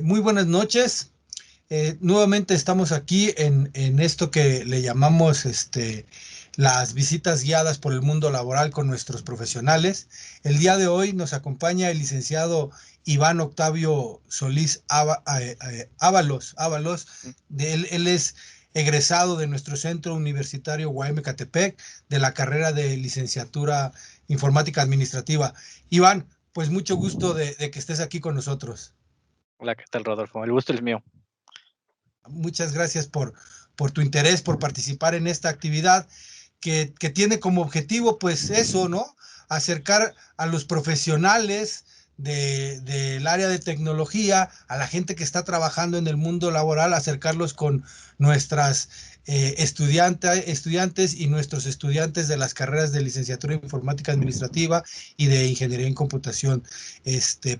Muy buenas noches. Nuevamente estamos aquí en esto que le llamamos las visitas guiadas por el mundo laboral con nuestros profesionales. El día de hoy nos acompaña el licenciado Iván Octavio Solís Ábalos. Él es egresado de nuestro centro universitario UAM Catepec de la carrera de licenciatura informática administrativa. Iván, pues mucho gusto de que estés aquí con nosotros. Hola, ¿qué tal, Rodolfo? El gusto es mío. Muchas gracias por tu interés, por participar en esta actividad que tiene como objetivo, pues eso, ¿no? Acercar a los profesionales del área de tecnología, a la gente que está trabajando en el mundo laboral, acercarlos con nuestras estudiantes y nuestros estudiantes de las carreras de licenciatura en informática administrativa y de ingeniería en computación,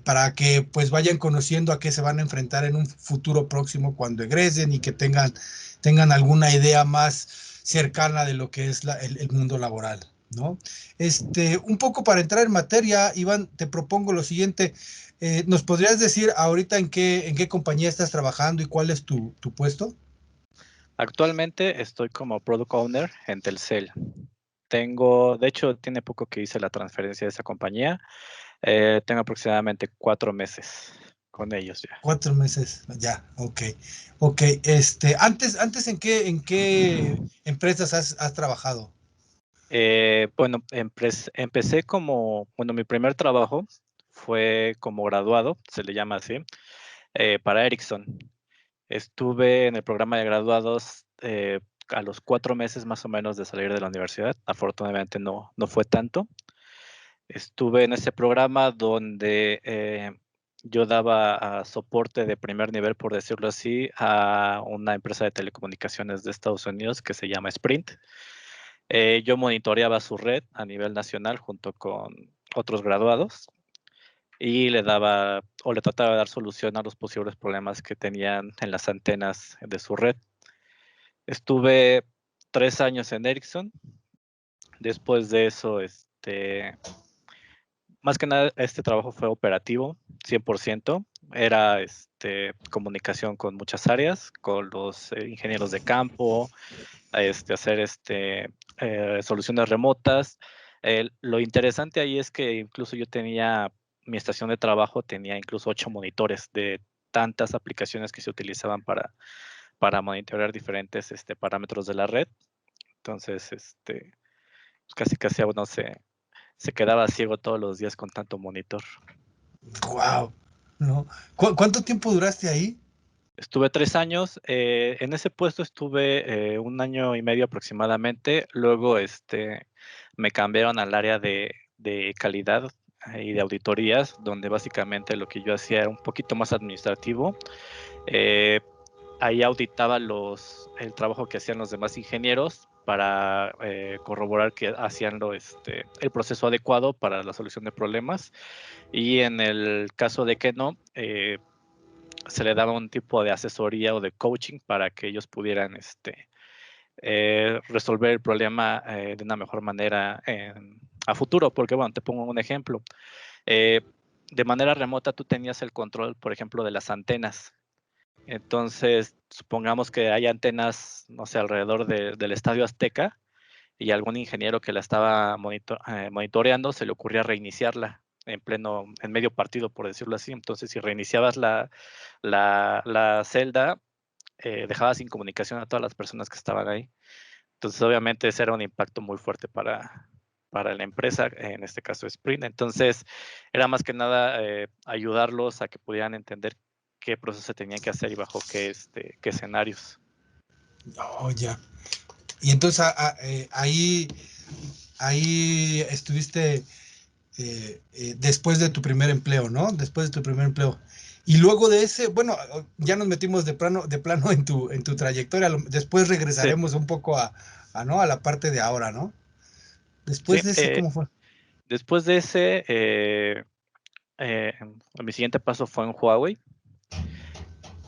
para que pues vayan conociendo a qué se van a enfrentar en un futuro próximo cuando egresen y que tengan alguna idea más cercana de lo que es el mundo laboral, ¿no? Un poco para entrar en materia, Iván, te propongo lo siguiente. ¿Nos podrías decir ahorita en qué compañía estás trabajando y cuál es tu puesto? Actualmente estoy como Product Owner en Telcel. De hecho, tiene poco que hice la transferencia de esa compañía. Tengo aproximadamente 4 meses con ellos ya. 4 meses, ya, ok. Ok, antes en qué empresas has trabajado? Bueno, empecé mi primer trabajo fue como graduado, se le llama así, para Ericsson. Estuve en el programa de graduados a los 4 meses más o menos de salir de la universidad. Afortunadamente no fue tanto. Estuve en ese programa donde yo daba soporte de primer nivel, por decirlo así, a una empresa de telecomunicaciones de Estados Unidos que se llama Sprint. Yo monitoreaba su red a nivel nacional junto con otros graduados y le trataba de dar solución a los posibles problemas que tenían en las antenas de su red. Estuve 3 años en Ericsson. Después de eso, más que nada, este trabajo fue operativo, 100%. Era comunicación con muchas áreas, con los ingenieros de campo, hacer soluciones remotas. Lo interesante ahí es que incluso mi estación de trabajo tenía incluso 8 monitores de tantas aplicaciones que se utilizaban para monitorear diferentes parámetros de la red. Entonces, casi uno se quedaba ciego todos los días con tanto monitor. Wow, ¿no? ¿Cuánto tiempo duraste ahí? Estuve 3 años, en ese puesto estuve 1 año y medio aproximadamente. Luego me cambiaron al área de calidad y de auditorías, donde básicamente lo que yo hacía era un poquito más administrativo. Eh, Ahí auditaba el trabajo que hacían los demás ingenieros para corroborar que hacían el proceso adecuado para la solución de problemas. Y en el caso de que no, se le daba un tipo de asesoría o de coaching para que ellos pudieran resolver el problema de una mejor manera a futuro. Porque, bueno, te pongo un ejemplo. Eh, de manera remota tú tenías el control, por ejemplo, de las antenas. Entonces, supongamos que hay antenas, no sé, alrededor del Estadio Azteca y algún ingeniero que la estaba monitoreando se le ocurría reiniciarla en medio partido, por decirlo así. Entonces, si reiniciabas la celda, dejaba sin comunicación a todas las personas que estaban ahí. Entonces, obviamente, ese era un impacto muy fuerte para la empresa, en este caso Sprint. Entonces, era más que nada ayudarlos a que pudieran entender qué procesos se tenían que hacer y bajo qué escenarios. Oh, ya. Y entonces ahí estuviste después de tu primer empleo, ¿no? Después de tu primer empleo. Y luego de ese, bueno, ya nos metimos de plano en tu trayectoria. Después Sí, regresaremos un poco ¿no? A la parte de ahora, ¿no? sí. Después de ese, ¿cómo fue? Después de ese, eh, mi siguiente paso fue en Huawei.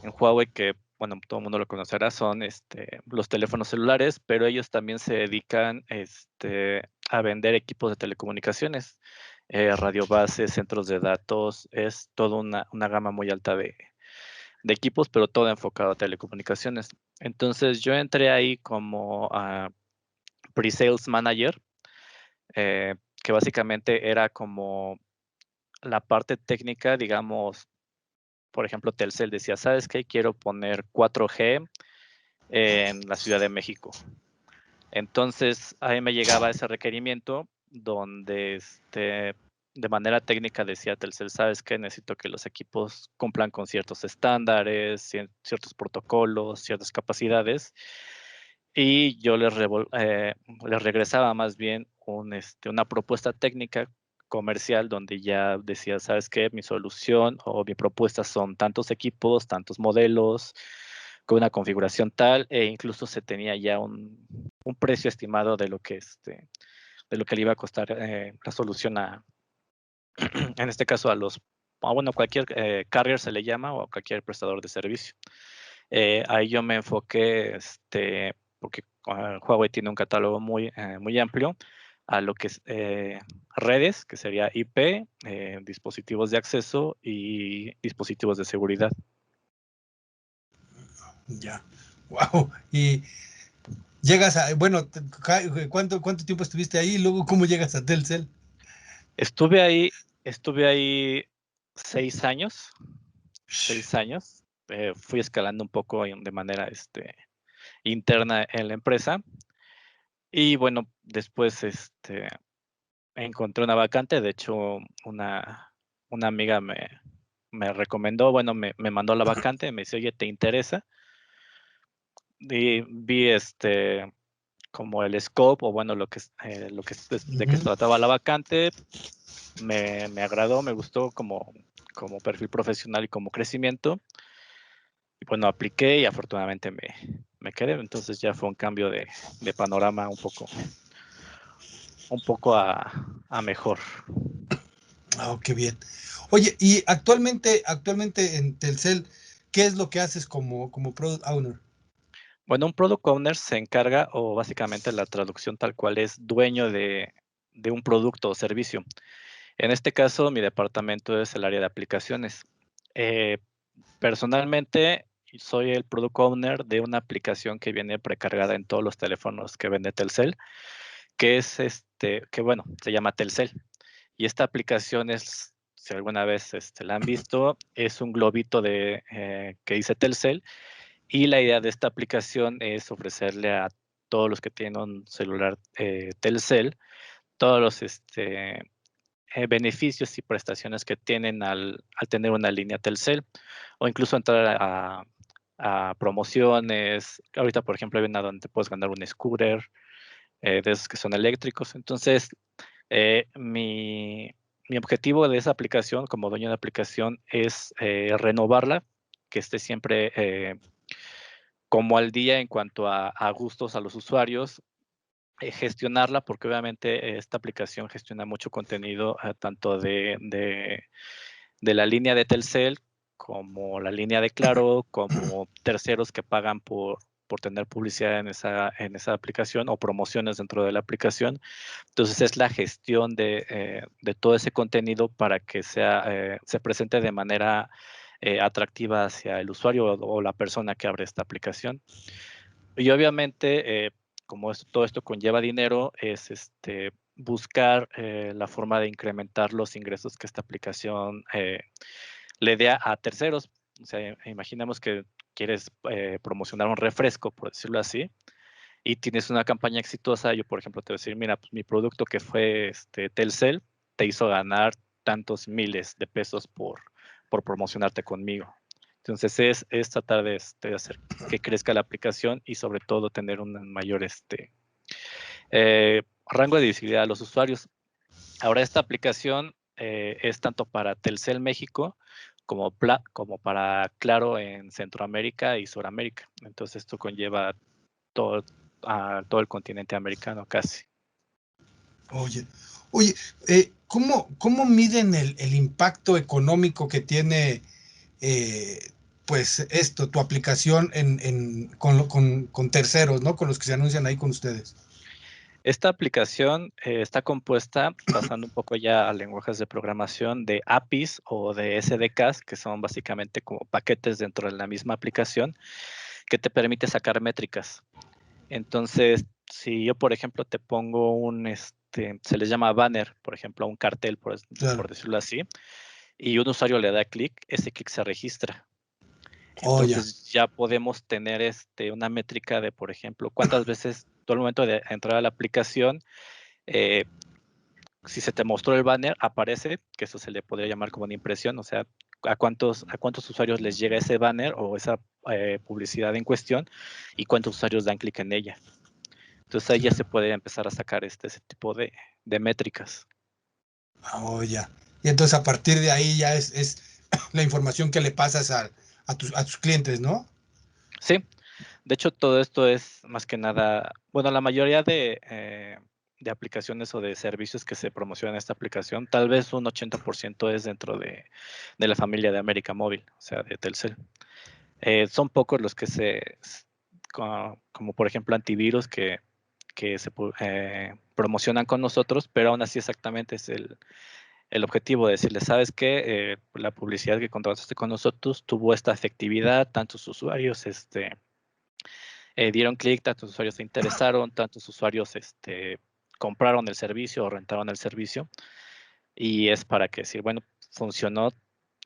En Huawei, que bueno, todo el mundo lo conocerá, son los teléfonos celulares, pero ellos también se dedican a vender equipos de telecomunicaciones, radiobases, centros de datos, es toda una gama muy alta de equipos, pero todo enfocado a telecomunicaciones. Entonces yo entré ahí como pre-sales manager, que básicamente era como la parte técnica, digamos, por ejemplo, Telcel decía, ¿sabes qué? Quiero poner 4G en la Ciudad de México. Entonces, ahí me llegaba ese requerimiento donde de manera técnica decía Telcel, ¿sabes qué? Necesito que los equipos cumplan con ciertos estándares, ciertos protocolos, ciertas capacidades. Y yo les regresaba más bien una propuesta técnica comercial donde ya decía, ¿sabes qué? Mi solución o mi propuesta son tantos equipos, tantos modelos, con una configuración tal, e incluso se tenía ya un precio estimado de lo que le iba a costar la solución en este caso cualquier carrier se le llama, o a cualquier prestador de servicio. Ahí yo me enfoqué, porque Huawei tiene un catálogo muy amplio, a lo que es redes, que sería IP, dispositivos de acceso y dispositivos de seguridad. Ya, wow. Y llegas a, bueno, ¿cuánto tiempo estuviste ahí? Y luego, ¿cómo llegas a Telcel? Estuve ahí 6 años. 6 años. Fui escalando un poco de manera interna en la empresa. Y bueno, después encontré una vacante. De hecho, una amiga me recomendó, bueno, me mandó la vacante, me dice, oye, ¿te interesa? Y vi como el scope, o bueno, de qué se trataba la vacante. Me agradó, me gustó como perfil profesional y como crecimiento. Y bueno, apliqué y afortunadamente me quedé. Entonces ya fue un cambio de panorama un poco a mejor. Oh, qué bien. Oye, y actualmente en Telcel, ¿qué es lo que haces como Product Owner? Bueno, un Product Owner se encarga, o básicamente la traducción tal cual es dueño de un producto o servicio. En este caso, mi departamento es el área de aplicaciones. Personalmente, soy el Product Owner de una aplicación que viene precargada en todos los teléfonos que vende Telcel, que es que bueno, se llama Telcel. Y esta aplicación es, si alguna vez la han visto, es un globito que dice Telcel. Y la idea de esta aplicación es ofrecerle a todos los que tienen un celular Telcel todos los beneficios y prestaciones que tienen al tener una línea Telcel, o incluso entrar a promociones. Ahorita, por ejemplo, hay una donde puedes ganar un scooter de esos que son eléctricos. Entonces, mi objetivo de esa aplicación como dueño de aplicación es renovarla, que esté siempre como al día en cuanto a gustos a los usuarios, gestionarla, porque obviamente esta aplicación gestiona mucho contenido, tanto de la línea de Telcel, como la línea de Claro, como terceros que pagan por tener publicidad en esa aplicación, o promociones dentro de la aplicación. Entonces es la gestión de todo ese contenido para que se presente de manera atractiva hacia el usuario o la persona que abre esta aplicación. Y obviamente, como todo esto conlleva dinero, es buscar la forma de incrementar los ingresos que esta aplicación le dé a terceros. O sea, imaginemos que quieres promocionar un refresco, por decirlo así, y tienes una campaña exitosa. Yo, por ejemplo, te voy a decir, mira, pues mi producto, que fue Telcel, te hizo ganar tantos miles de pesos por promocionarte conmigo. Entonces es tratar de hacer que crezca la aplicación, y sobre todo tener un mayor rango de visibilidad a los usuarios. Ahora, esta aplicación es tanto para Telcel México como para Claro en Centroamérica y Suramérica. Entonces esto conlleva a todo el continente americano casi. Oye, ¿cómo miden el impacto económico que tiene, pues tu aplicación con terceros, ¿no? Con los que se anuncian ahí con ustedes. Esta aplicación está compuesta, pasando un poco ya a lenguajes de programación, de APIs o de SDKs, que son básicamente como paquetes dentro de la misma aplicación, que te permite sacar métricas. Entonces, si yo, por ejemplo, te pongo se les llama banner, por ejemplo, un cartel, Claro. por decirlo así, y un usuario le da clic, ese clic se registra. Oh, ya. Entonces ya podemos tener una métrica de, por ejemplo, cuántas veces tú al momento de entrar a la aplicación, eh, si se te mostró el banner, aparece, que eso se le podría llamar como una impresión, o sea, a cuántos usuarios les llega ese banner o esa publicidad en cuestión y cuántos usuarios dan clic en ella. Entonces ahí ya Claro. se puede empezar a sacar ese tipo de métricas. Oh, ya. Y entonces a partir de ahí ya es la información que le pasas a tus clientes, ¿no? Sí, de hecho todo esto es más que nada, bueno, la mayoría de aplicaciones o de servicios que se promocionan en esta aplicación, tal vez un 80% es dentro de la familia de América Móvil, o sea, de Telcel. Son pocos los que como por ejemplo antivirus que se promocionan con nosotros, pero aún así exactamente es el objetivo de decirle, sabes que la publicidad que contrataste con nosotros tuvo esta efectividad, tantos usuarios dieron clic, tantos usuarios se interesaron, tantos usuarios compraron el servicio o rentaron el servicio, y es para que decir, bueno, funcionó,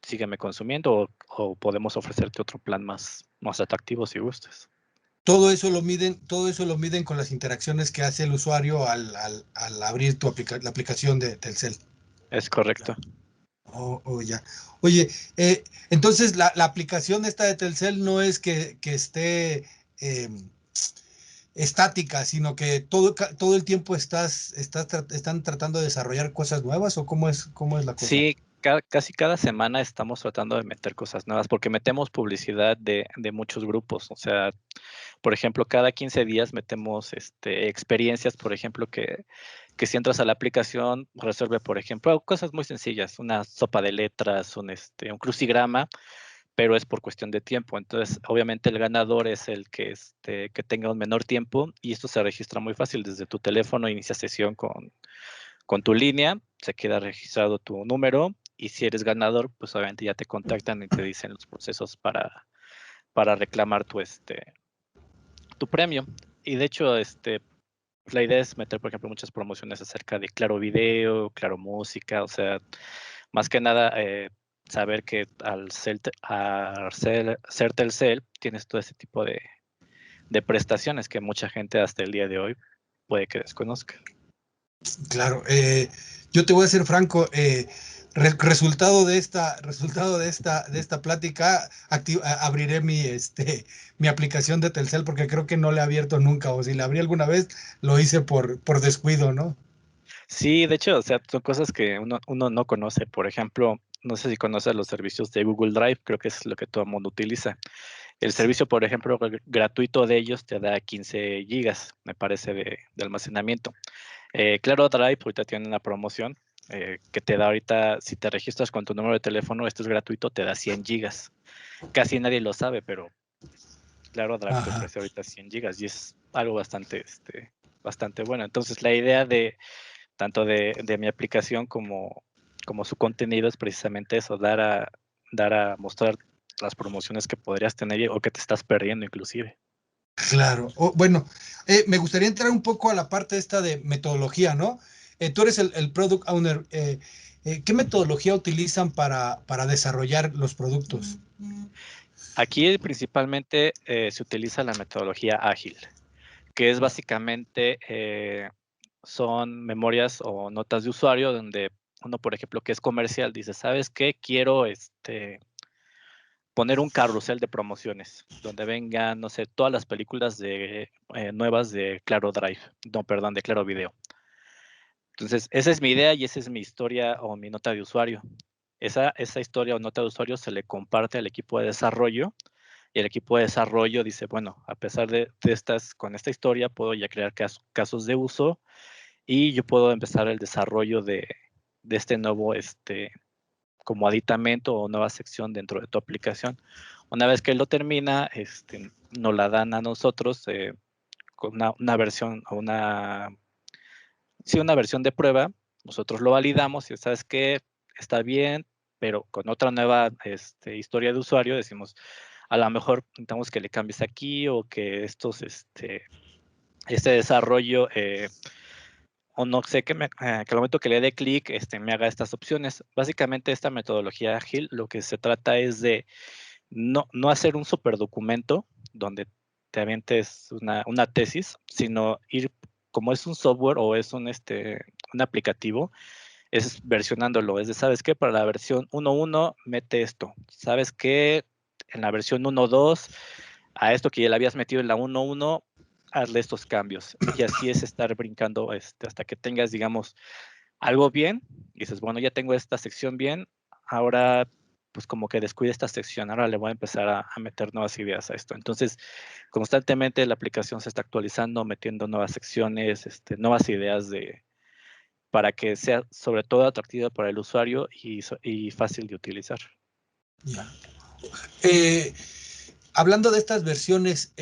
sígueme consumiendo o podemos ofrecerte otro plan más atractivo si gustas. Todo eso lo miden con las interacciones que hace el usuario al abrir la aplicación de Telcel. Es correcto. Oh, oh, ya. Oye, entonces la aplicación esta de Telcel no es que esté eh, estática, sino que todo el tiempo están tratando de desarrollar cosas nuevas, o cómo es la cosa. Sí, casi cada semana estamos tratando de meter cosas nuevas porque metemos publicidad de muchos grupos. O sea, por ejemplo, cada 15 días metemos experiencias, por ejemplo, que si entras a la aplicación resuelve, por ejemplo, cosas muy sencillas, una sopa de letras, un crucigrama, pero es por cuestión de tiempo. Entonces, obviamente el ganador es el que tenga un menor tiempo y esto se registra muy fácil desde tu teléfono, inicia sesión con tu línea, se queda registrado tu número y si eres ganador, pues obviamente ya te contactan y te dicen los procesos para reclamar tu premio. Y de hecho, la idea es meter, por ejemplo, muchas promociones acerca de Claro Video, Claro Música, o sea, más que nada saber que al ser Telcel tienes todo ese tipo de prestaciones que mucha gente hasta el día de hoy puede que desconozca. Claro, yo te voy a ser franco, resultado de esta plática, abriré mi aplicación de Telcel porque creo que no le he abierto nunca, o si la abrí alguna vez, lo hice por descuido, ¿no? Sí, de hecho, o sea, son cosas que uno no conoce. Por ejemplo, no sé si conoces los servicios de Google Drive, creo que es lo que todo el mundo utiliza. El Sí. servicio, por ejemplo, gratuito de ellos te da 15 gigas, me parece, de almacenamiento. Claro, Drive ahorita tiene una promoción que te da ahorita, si te registras con tu número de teléfono, esto es gratuito, te da 100 gigas. Casi nadie lo sabe, pero Claro, Drive te Ajá. ofrece ahorita 100 gigas y es algo bastante bueno. Entonces, la idea de tanto de mi aplicación como su contenido es precisamente eso, dar a mostrar las promociones que podrías tener o que te estás perdiendo inclusive. Claro. Bueno, me gustaría entrar un poco a la parte esta de metodología, ¿no? Tú eres el product owner. ¿Qué metodología utilizan para desarrollar los productos? Aquí principalmente se utiliza la metodología ágil, que es básicamente, son memorias o notas de usuario donde uno, por ejemplo, que es comercial, dice, ¿sabes qué? Quiero poner un carrusel de promociones donde vengan, no sé, todas las películas nuevas de Claro Drive, no, perdón, de Claro Video. Entonces, esa es mi idea y esa es mi historia o mi nota de usuario. Esa historia o nota de usuario se le comparte al equipo de desarrollo y el equipo de desarrollo dice, bueno, a pesar con esta historia puedo ya crear casos de uso y yo puedo empezar el desarrollo de este nuevo, como aditamento o nueva sección dentro de tu aplicación. Una vez que él lo termina, nos la dan a nosotros con una versión o sí, una versión de prueba, nosotros lo validamos y sabes que está bien, pero con otra nueva historia de usuario decimos, a lo mejor necesitamos que le cambies aquí o que este desarrollo o no sé, que al momento que le dé clic me haga estas opciones. Básicamente esta metodología ágil lo que se trata es de no hacer un superdocumento donde te avientes una tesis, sino ir, como es un software o es un aplicativo, es versionándolo. Es de, ¿sabes qué? Para la versión 1.1 mete esto. ¿Sabes qué? En la versión 1.2, a esto que ya le habías metido en la 1.1, hazle estos cambios. Y así es estar brincando hasta que tengas, digamos, algo bien. Y dices, bueno, ya tengo esta sección bien, ahora pues como que descuide esta sección, ahora le voy a empezar a meter nuevas ideas a esto. Entonces, constantemente la aplicación se está actualizando, metiendo nuevas secciones, nuevas ideas para que sea sobre todo atractiva para el usuario y fácil de utilizar. Ya. Hablando de estas versiones,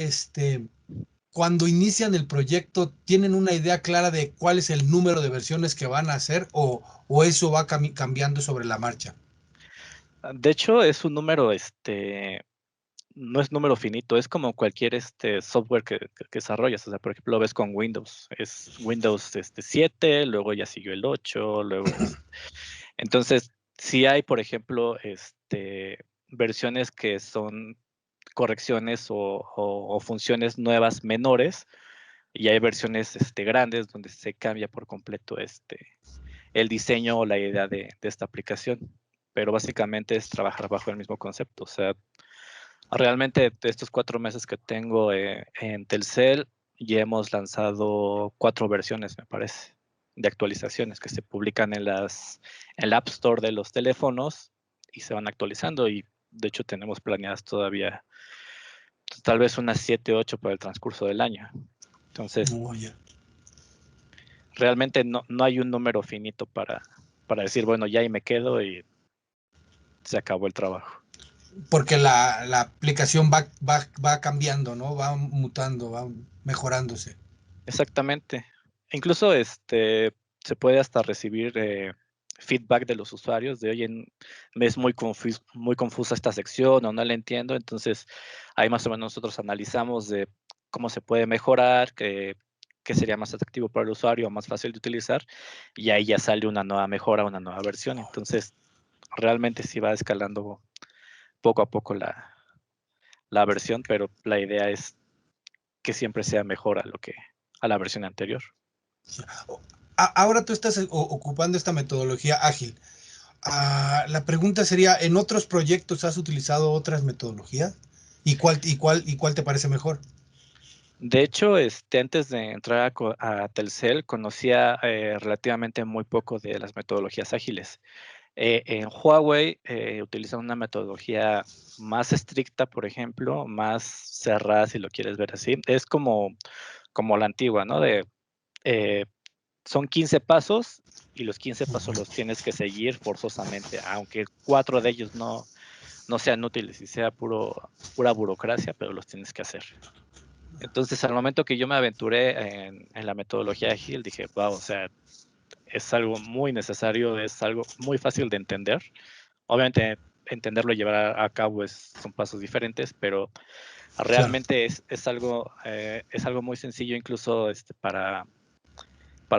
cuando inician el proyecto, ¿tienen una idea clara de cuál es el número de versiones que van a hacer o eso va cambiando sobre la marcha? De hecho, es un número, no es número finito, es como cualquier software que desarrollas. O sea, por ejemplo, lo ves con Windows, es Windows 7, luego ya siguió el 8, luego entonces, si hay, por ejemplo, versiones que son correcciones o funciones nuevas menores, y hay versiones grandes donde se cambia por completo el diseño o la idea de esta aplicación. Pero básicamente es trabajar bajo el mismo concepto. O sea, realmente de estos 4 meses que tengo en Telcel, ya hemos lanzado 4 versiones, me parece, de actualizaciones que se publican en el App Store de los teléfonos y se van actualizando. Y de hecho tenemos planeadas todavía tal vez unas 7, 8 para el transcurso del año. Entonces, Yeah. realmente no hay un número finito para decir, bueno, ya ahí me quedo y se acabó el trabajo. Porque la aplicación va cambiando, ¿no? Va mutando, va mejorándose. Exactamente. Incluso se puede hasta recibir feedback de los usuarios de, oye, me es muy confusa esta sección o no la entiendo. Entonces, ahí más o menos nosotros analizamos de cómo se puede mejorar, qué sería más atractivo para el usuario, más fácil de utilizar, y ahí ya sale una nueva mejora, una nueva versión. Entonces, realmente sí va escalando poco a poco la versión, pero la idea es que siempre sea mejor a la versión anterior. Ahora tú estás ocupando esta metodología ágil. La pregunta sería, ¿en otros proyectos has utilizado otras metodologías? ¿Y cuál te parece mejor? De hecho, antes de entrar a Telcel, conocía relativamente muy poco de las metodologías ágiles. En Huawei utilizan una metodología más estricta, por ejemplo, más cerrada, si lo quieres ver así. Es como la antigua, ¿no? Son 15 pasos y los 15 pasos los tienes que seguir forzosamente, aunque 4 de ellos no sean útiles y sea pura burocracia, pero los tienes que hacer. Entonces, al momento que yo me aventuré en la metodología ágil, dije, wow, o sea, es algo muy necesario, es algo muy fácil de entender. Obviamente, entenderlo y llevar a cabo son pasos diferentes, pero Claro. realmente es algo muy sencillo incluso para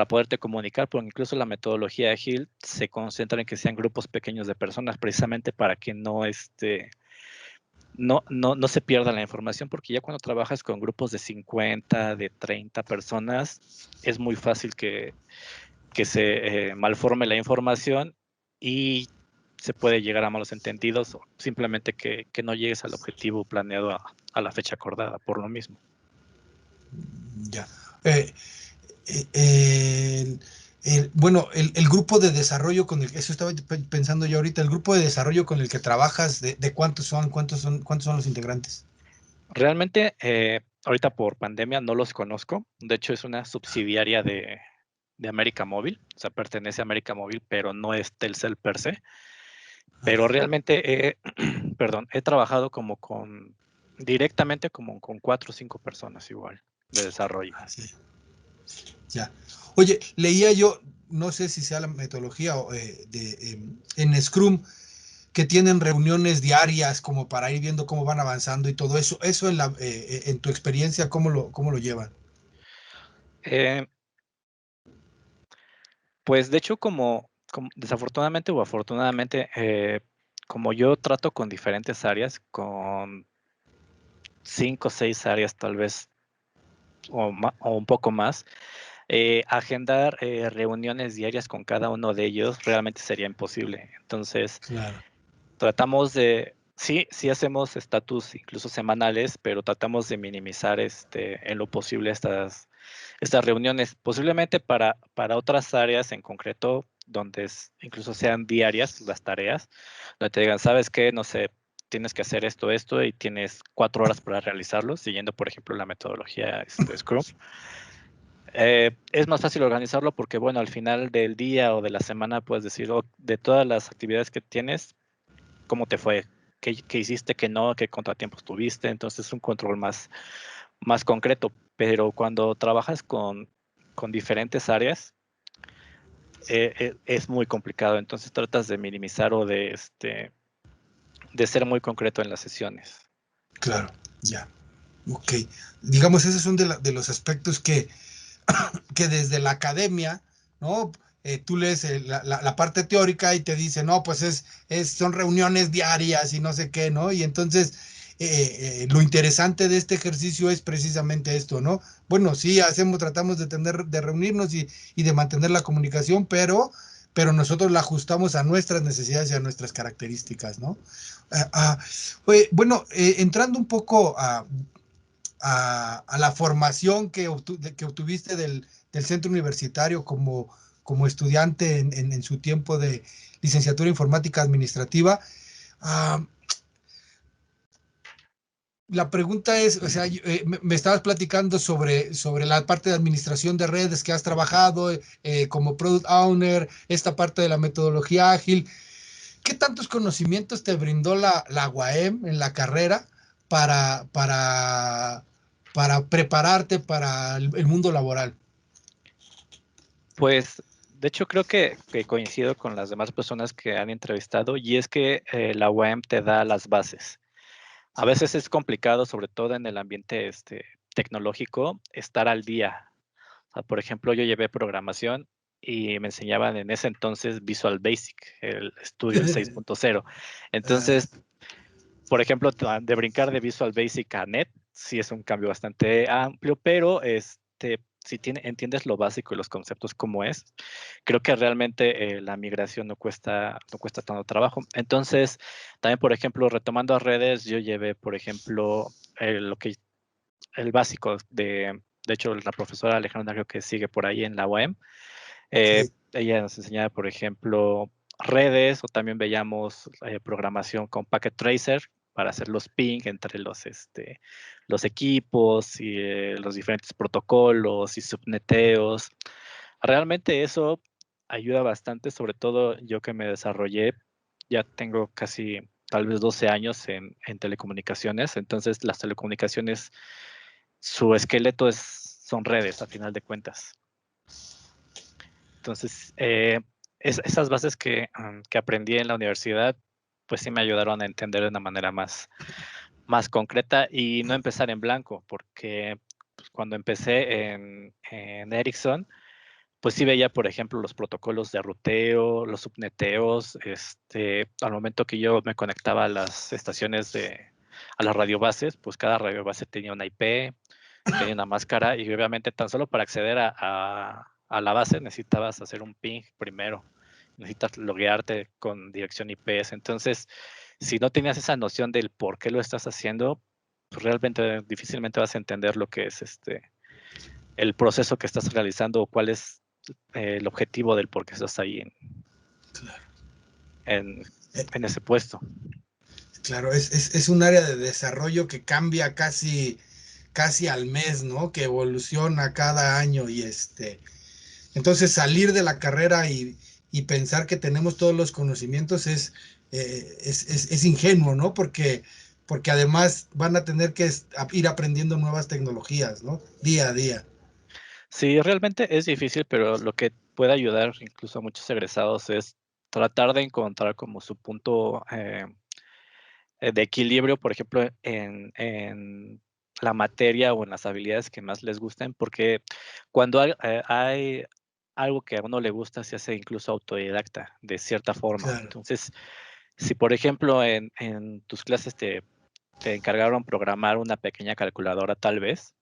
poderte comunicar, porque incluso la metodología ágil se concentra en que sean grupos pequeños de personas, precisamente para que no se pierda la información, porque ya cuando trabajas con grupos de 50, de 30 personas, es muy fácil que se malforme la información y se puede llegar a malos entendidos o simplemente que no llegues al objetivo planeado a la fecha acordada por lo mismo. Ya. Bueno, el grupo de desarrollo eso estaba pensando yo ahorita, el grupo de desarrollo con el que trabajas, ¿de cuántos son los integrantes? Realmente, ahorita por pandemia no los conozco. De hecho, es una subsidiaria de América Móvil. O sea, pertenece a América Móvil, pero no es Telcel per se. Pero realmente, perdón, he trabajado directamente como con 4 o 5 personas igual de desarrollo. Sí. Ya. Oye, leía yo, no sé si sea la metodología en Scrum, que tienen reuniones diarias como para ir viendo cómo van avanzando y todo eso. Eso en tu experiencia, cómo lo llevan? Eh, pues de hecho, como desafortunadamente o afortunadamente, como yo trato con diferentes áreas, con 5 o 6 áreas tal vez, o un poco más, agendar reuniones diarias con cada uno de ellos realmente sería imposible. Entonces, Claro. tratamos de, sí hacemos estatus incluso semanales, pero tratamos de minimizar en lo posible estas reuniones, posiblemente para otras áreas en concreto, donde incluso sean diarias las tareas, donde te digan, ¿sabes qué? No sé, tienes que hacer esto, y tienes 4 horas para realizarlo, siguiendo, por ejemplo, la metodología Scrum. Es más fácil organizarlo porque, bueno, al final del día o de la semana puedes decir, oh, de todas las actividades que tienes, ¿cómo te fue? ¿Qué hiciste? ¿Qué no? ¿Qué contratiempos tuviste? Entonces es un control más concreto. Pero cuando trabajas con diferentes áreas, es muy complicado. Entonces tratas de minimizar o de ser muy concreto en las sesiones. Claro, ya. Ok. Digamos, esos son de los aspectos que desde la academia, ¿no? Tú lees la parte teórica y te dice, no, pues son reuniones diarias y no sé qué, ¿no? Y entonces lo interesante de este ejercicio es precisamente esto, ¿no? Bueno, sí, tratamos de reunirnos y de mantener la comunicación, pero nosotros la ajustamos a nuestras necesidades y a nuestras características, ¿no? Ah, ah, oye, bueno, entrando un poco a la formación que obtuviste del centro universitario como estudiante en su tiempo de licenciatura en informática administrativa. Uh, la pregunta es, o sea, me estabas platicando sobre la parte de administración de redes que has trabajado como product owner, esta parte de la metodología ágil. ¿Qué tantos conocimientos te brindó la UAM en la carrera para, para, para prepararte para el mundo laboral? Pues, de hecho, creo que coincido con las demás personas que han entrevistado, y es que la UAM te da las bases. A veces es complicado, sobre todo en el ambiente tecnológico, estar al día. O sea, por ejemplo, yo llevé programación y me enseñaban en ese entonces Visual Basic, el estudio, el 6.0. Entonces, por ejemplo, de brincar de Visual Basic a .NET, sí es un cambio bastante amplio, pero si entiendes lo básico y los conceptos como es, creo que realmente la migración no cuesta tanto trabajo. Entonces, también, por ejemplo, retomando a redes, yo llevé, por ejemplo, el básico de hecho, la profesora Alejandra creo que sigue por ahí en la UAM. Sí. Ella nos enseñaba, por ejemplo, redes, o también veíamos programación con Packet Tracer para hacer los ping entre los equipos y los diferentes protocolos y subneteos. Realmente eso ayuda bastante, sobre todo yo que me desarrollé, ya tengo casi tal vez 12 años en telecomunicaciones, entonces las telecomunicaciones, su esqueleto son redes a final de cuentas. Entonces, esas bases que aprendí en la universidad, pues sí me ayudaron a entender de una manera más concreta y no empezar en blanco, porque pues, cuando empecé en Ericsson, pues sí veía, por ejemplo, los protocolos de ruteo, los subneteos, al momento que yo me conectaba a las estaciones a las radiobases, pues cada radiobase tenía una IP, tenía una máscara, y obviamente tan solo para acceder a la base necesitabas hacer un ping primero, necesitas loguearte con dirección IPS. Entonces, si no tenías esa noción del por qué lo estás haciendo, pues realmente difícilmente vas a entender lo que es el proceso que estás realizando, o cuál es el objetivo del por qué estás ahí en, Eh, en ese puesto. claro, es un área de desarrollo que cambia casi al mes, ¿no? Que evoluciona cada año entonces salir de la carrera y pensar que tenemos todos los conocimientos es ingenuo, ¿no? Porque además van a tener que ir aprendiendo nuevas tecnologías, ¿no? Día a día. Sí, realmente es difícil, pero lo que puede ayudar incluso a muchos egresados es tratar de encontrar como su punto de equilibrio, por ejemplo, en la materia o en las habilidades que más les gusten, porque cuando hay algo que a uno le gusta, se hace incluso autodidacta, de cierta forma. Claro. Entonces, si por ejemplo en tus clases te encargaron programar una pequeña calculadora, tal vez,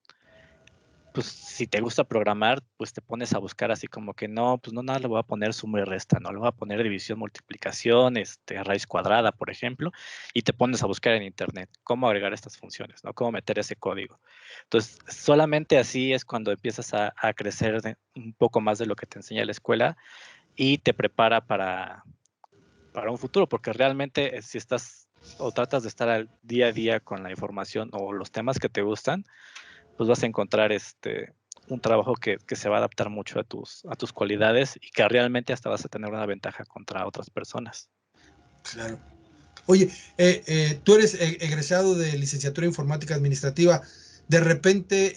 pues si te gusta programar, pues te pones a buscar así como que no, pues no, nada, le voy a poner suma y resta, no le voy a poner división, multiplicación, raíz cuadrada, por ejemplo, y te pones a buscar en internet cómo agregar estas funciones, ¿no? Cómo meter ese código. Entonces, solamente así es cuando empiezas a crecer un poco más de lo que te enseña la escuela y te prepara para un futuro, porque realmente si estás o tratas de estar al día a día con la información o los temas que te gustan, pues vas a encontrar un trabajo que se va a adaptar mucho a tus cualidades y que realmente hasta vas a tener una ventaja contra otras personas. Claro. Oye, tú eres egresado de licenciatura en informática administrativa. De repente,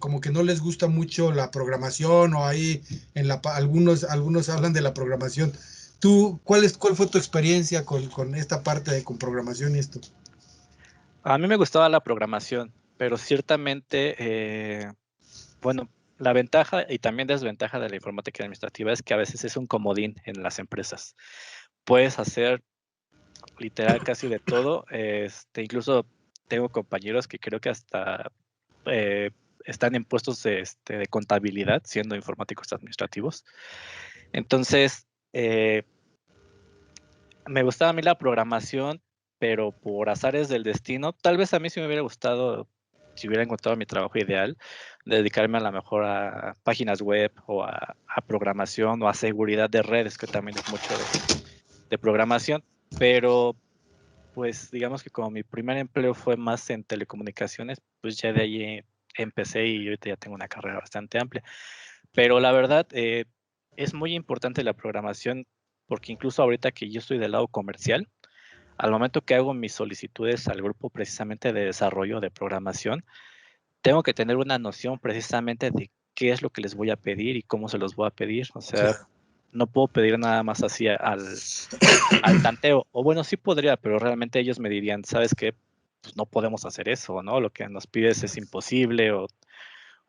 como que no les gusta mucho la programación o ahí algunos hablan de la programación. ¿Tú, cuál fue tu experiencia con esta parte con programación y esto? A mí me gustaba la programación, pero ciertamente, bueno, la ventaja y también desventaja de la informática administrativa es que a veces es un comodín en las empresas. Puedes hacer literal casi de todo. Incluso tengo compañeros que creo que hasta eh, están en puestos de contabilidad siendo informáticos administrativos. Entonces, me gustaba a mí la programación, pero por azares del destino, tal vez a mí sí me hubiera gustado, si hubiera encontrado mi trabajo ideal, dedicarme a lo mejor a páginas web o a programación o a seguridad de redes, que también es mucho de programación, pero pues digamos que como mi primer empleo fue más en telecomunicaciones, pues ya de ahí empecé y ahorita ya tengo una carrera bastante amplia. Pero la verdad, es muy importante la programación porque incluso ahorita que yo estoy del lado comercial, al momento que hago mis solicitudes al grupo precisamente de desarrollo de programación, tengo que tener una noción precisamente de qué es lo que les voy a pedir y cómo se los voy a pedir. O sea, Claro. no puedo pedir nada más así al tanteo. O bueno, sí podría, pero realmente ellos me dirían, ¿sabes qué? Pues no podemos hacer eso, ¿no? Lo que nos pides es imposible o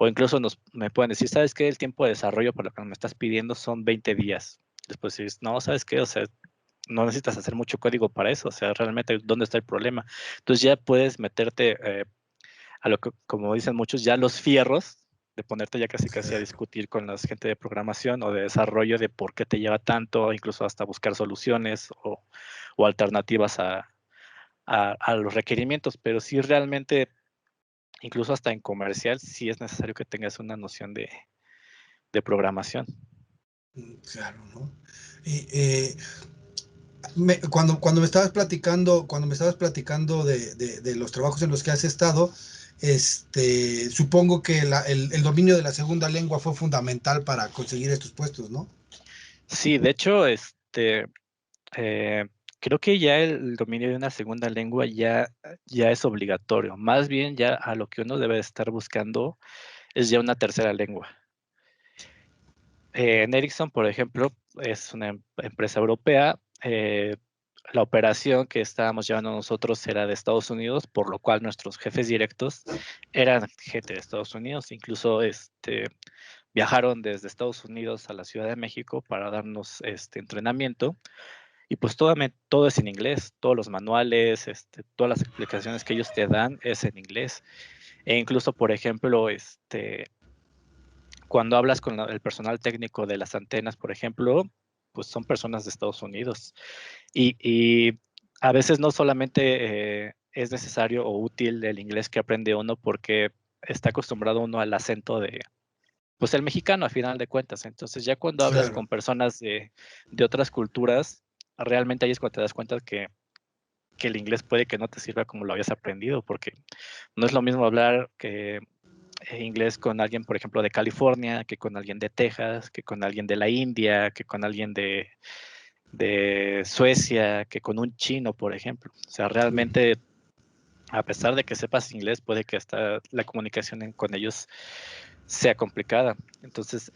incluso me pueden decir, ¿sabes qué? El tiempo de desarrollo por lo que me estás pidiendo son 20 días. Después dices, no, ¿sabes qué? O sea, no necesitas hacer mucho código para eso. O sea, realmente, ¿dónde está el problema? Entonces ya puedes meterte a lo que, como dicen muchos, ya los fierros de ponerte ya casi casi a Claro. discutir con la gente de programación o de desarrollo de por qué te lleva tanto, incluso hasta buscar soluciones o alternativas a los requerimientos. Pero sí realmente incluso hasta en comercial, sí es necesario que tengas una noción de programación. Claro, ¿no? Y, cuando me estabas platicando de los trabajos en los que has estado, supongo que el dominio de la segunda lengua fue fundamental para conseguir estos puestos, ¿no? Sí, de hecho, eh, creo que ya el dominio de una segunda lengua ya es obligatorio. Más bien ya a lo que uno debe estar buscando es ya una tercera lengua. En Ericsson, por ejemplo, es una empresa europea. La operación que estábamos llevando nosotros era de Estados Unidos, por lo cual nuestros jefes directos eran gente de Estados Unidos. Incluso viajaron desde Estados Unidos a la Ciudad de México para darnos este entrenamiento. Y pues todo es en inglés, todos los manuales, todas las explicaciones que ellos te dan es en inglés. E incluso, por ejemplo, cuando hablas con el personal técnico de las antenas, por ejemplo, pues son personas de Estados Unidos. Y a veces no solamente es necesario o útil el inglés que aprende uno porque está acostumbrado uno al acento pues el mexicano a final de cuentas. Entonces ya cuando hablas Claro. con personas de otras culturas, realmente ahí es cuando te das cuenta que el inglés puede que no te sirva como lo habías aprendido, porque no es lo mismo hablar que inglés con alguien, por ejemplo, de California, que con alguien de Texas, que con alguien de la India, que con alguien de Suecia, que con un chino, por ejemplo. O sea, realmente, a pesar de que sepas inglés, puede que hasta la comunicación con ellos sea complicada. Entonces,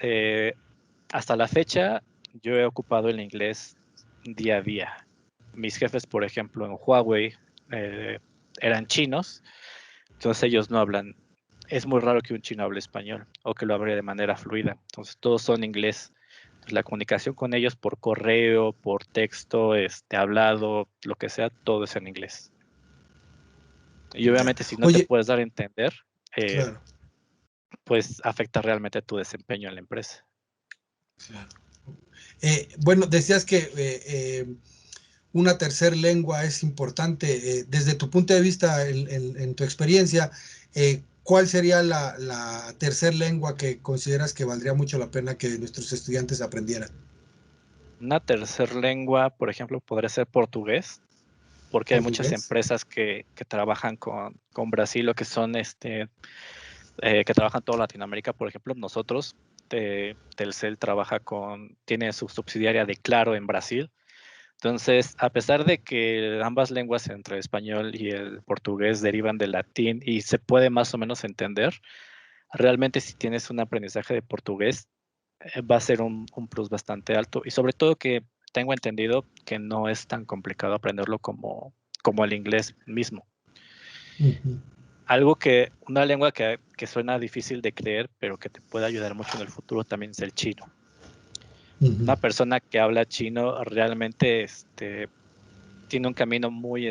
hasta la fecha, yo he ocupado el inglés día a día. Mis jefes, por ejemplo, en Huawei, eran chinos, entonces ellos no hablan. Es muy raro que un chino hable español o que lo hable de manera fluida. Entonces, todos son inglés. Entonces, la comunicación con ellos por correo, por texto, hablado, lo que sea, todo es en inglés. Y Ya. obviamente, si no te Oye, puedes dar a entender, claro, pues afecta realmente tu desempeño en la empresa. claro. Bueno, decías que una tercera lengua es importante. Desde tu punto de vista, en tu experiencia, ¿cuál sería la tercera lengua que consideras que valdría mucho la pena que nuestros estudiantes aprendieran? Una tercera lengua, por ejemplo, podría ser portugués, porque hay muchas Portugués. empresas que trabajan con Brasil o que son que trabajan toda Latinoamérica. Por ejemplo, nosotros, Telcel tiene su subsidiaria de Claro en Brasil. Entonces, a pesar de que ambas lenguas entre el español y el portugués derivan del latín y se puede más o menos entender, realmente si tienes un aprendizaje de portugués, va a ser un plus bastante alto. Y sobre todo que tengo entendido que no es tan complicado aprenderlo como el inglés mismo. Ujú, Una lengua que suena difícil de creer, pero que te puede ayudar mucho en el futuro también es el chino. ujú. Una persona que habla chino realmente tiene un camino muy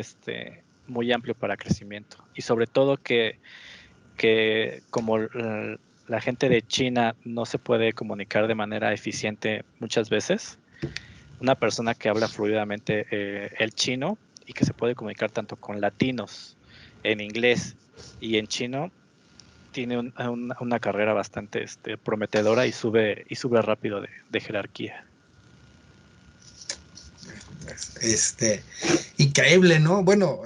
amplio para crecimiento. Y sobre todo que como la gente de China no se puede comunicar de manera eficiente muchas veces, una persona que habla fluidamente el chino y que se puede comunicar tanto con latinos en inglés y en chino, tiene una carrera bastante prometedora y sube rápido de jerarquía. Este, increíble, ¿no? Bueno,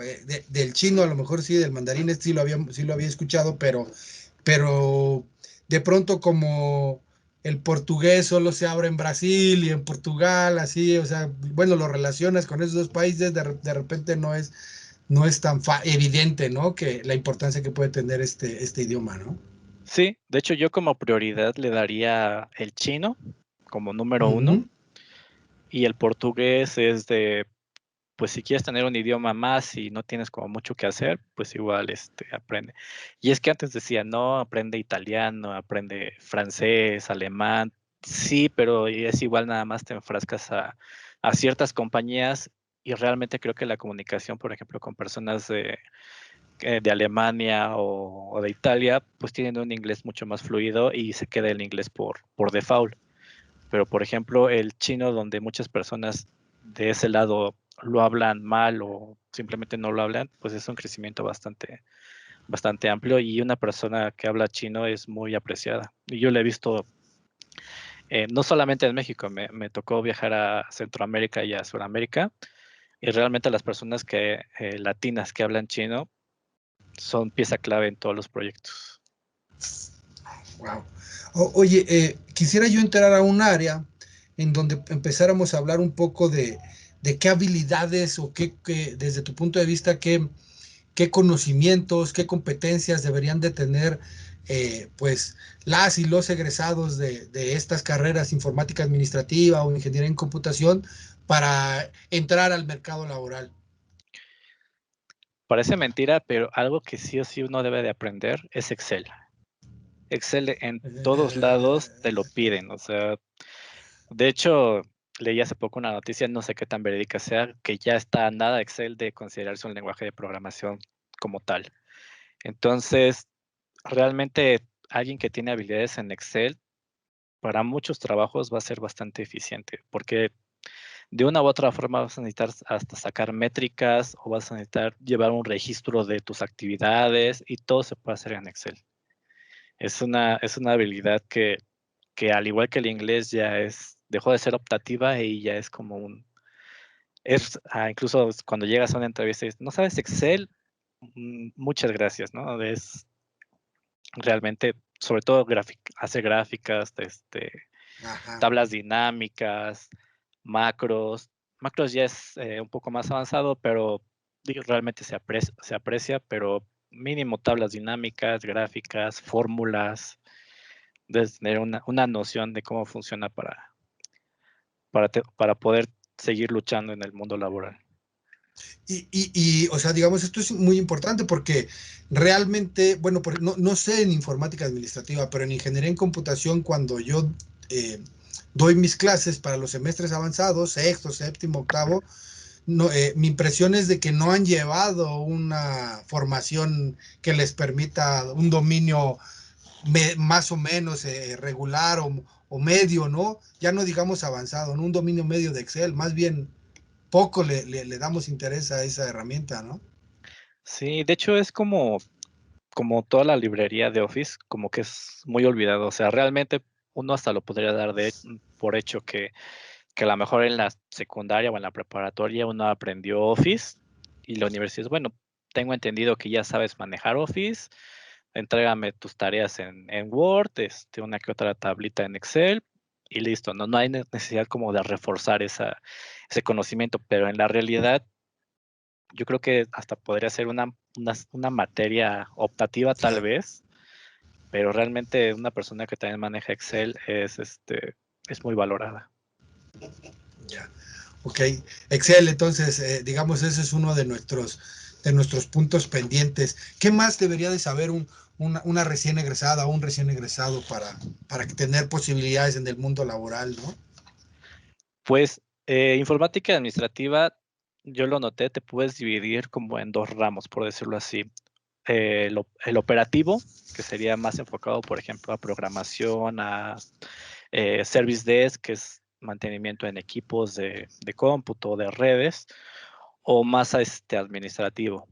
del chino a lo mejor sí, del mandarín sí lo había escuchado, pero de pronto como el portugués solo se habla en Brasil y en Portugal, así, o sea, bueno, lo relacionas con esos dos países, de repente no es tan evidente, ¿no? Que la importancia que puede tener este idioma, ¿no? Sí, de hecho yo como prioridad le daría el chino como número uno Ujú. y el portugués pues si quieres tener un idioma más y no tienes como mucho que hacer, pues igual aprende. Y es que antes decía, no, aprende italiano, aprende francés, alemán, sí, pero es igual nada más te enfrascas a ciertas compañías y realmente creo que la comunicación, por ejemplo, con personas de Alemania o de Italia, pues tienen un inglés mucho más fluido y se queda el inglés por default. Pero, por ejemplo, el chino, donde muchas personas de ese lado lo hablan mal o simplemente no lo hablan, pues es un crecimiento bastante amplio y una persona que habla chino es muy apreciada. Y yo lo he visto no solamente en México, me tocó viajar a Centroamérica y a Sudamérica y realmente las personas latinas que hablan chino son pieza clave en todos los proyectos. Wow. Oye, quisiera yo entrar a un área en donde empezáramos a hablar un poco de qué habilidades o desde tu punto de vista, qué conocimientos, qué competencias deberían de tener pues las y los egresados de estas carreras informática administrativa o ingeniería en computación para entrar al mercado laboral. Parece mentira, pero algo que sí o sí uno debe de aprender es Excel. Excel en todos lados te lo piden, o sea, de hecho, leí hace poco una noticia, no sé qué tan verídica sea, que ya está a nada Excel de considerarse un lenguaje de programación como tal. Entonces, realmente alguien que tiene habilidades en Excel, para muchos trabajos va a ser bastante eficiente, porque de una u otra forma vas a necesitar hasta sacar métricas o vas a necesitar llevar un registro de tus actividades y todo se puede hacer en Excel. Es una habilidad que al igual que el inglés dejó de ser optativa y ya es como incluso cuando llegas a una entrevista y dices, ¿no sabes Excel? Muchas gracias, ¿no? Es realmente, sobre todo hacer gráficas, Ajá. tablas dinámicas, macros. Macros ya es un poco más avanzado, pero digo, realmente se aprecia, pero mínimo tablas dinámicas, gráficas, fórmulas, debes tener una noción de cómo funciona para poder seguir luchando en el mundo laboral. O sea, digamos, esto es muy importante porque realmente, bueno, no sé en informática administrativa, pero en ingeniería en computación, cuando yo doy mis clases para los semestres avanzados, sexto, séptimo, octavo, no, mi impresión es de que no han llevado una formación que les permita un dominio más o menos regular o medio, ¿no? Ya no digamos avanzado, ¿no? Un dominio medio de Excel, más bien poco le damos interés a esa herramienta, ¿no? Sí, de hecho es como toda la librería de Office, como que es muy olvidado. O sea, realmente uno hasta lo podría dar por hecho que a lo mejor en la secundaria o en la preparatoria uno aprendió Office y la universidad es, bueno, tengo entendido que ya sabes manejar Office, entrégame tus tareas en Word, una que otra tablita en Excel y listo. No hay necesidad como de reforzar ese conocimiento, pero en la realidad yo creo que hasta podría ser una materia optativa tal Claro. vez, pero realmente una persona que también maneja Excel es muy valorada. Ya. Ok. Excel, entonces, digamos, ese es uno de nuestros puntos pendientes. ¿Qué más debería de saber una recién egresada o un recién egresado para tener posibilidades en el mundo laboral, ¿no? Pues informática administrativa, yo lo noté, te puedes dividir como en dos ramos, por decirlo así. El operativo, que sería más enfocado, por ejemplo, a programación, a service desk, que es mantenimiento en equipos de cómputo, de redes, o más a administrativo.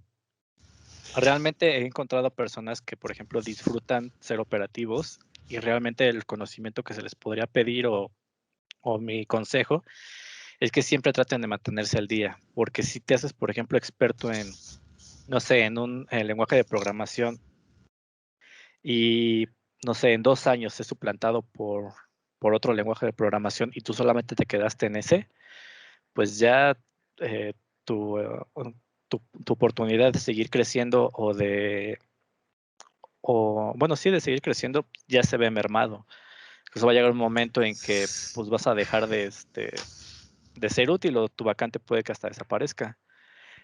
Realmente he encontrado personas que, por ejemplo, disfrutan ser operativos y realmente el conocimiento que se les podría pedir o mi consejo es que siempre traten de mantenerse al día, porque si te haces, por ejemplo, experto en, no sé, en un lenguaje de programación y, no sé, en 2 años es suplantado por otro lenguaje de programación y tú solamente te quedaste en ese, pues ya eh, tu, eh, tu oportunidad de seguir creciendo bueno, sí, de seguir creciendo ya se ve mermado. Entonces va a llegar un momento en que pues vas a dejar de ser útil o tu vacante puede que hasta desaparezca.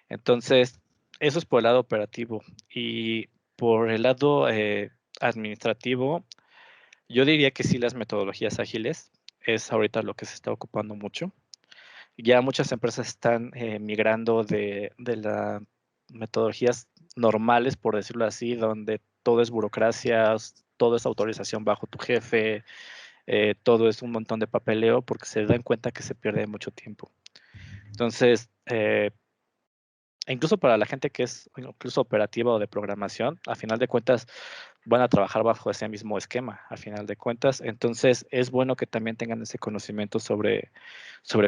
Entonces, eso es por el lado operativo. Y por el lado administrativo, yo diría que sí las metodologías ágiles es ahorita lo que se está ocupando mucho. Ya muchas empresas están migrando de las metodologías normales, por decirlo así, donde todo es burocracia, todo es autorización bajo tu jefe, todo es un montón de papeleo, porque se dan cuenta que se pierde mucho tiempo. Entonces, incluso para la gente que es incluso operativa o de programación, a final de cuentas van a trabajar bajo ese mismo esquema, a final de cuentas. Entonces es bueno que también tengan ese conocimiento sobre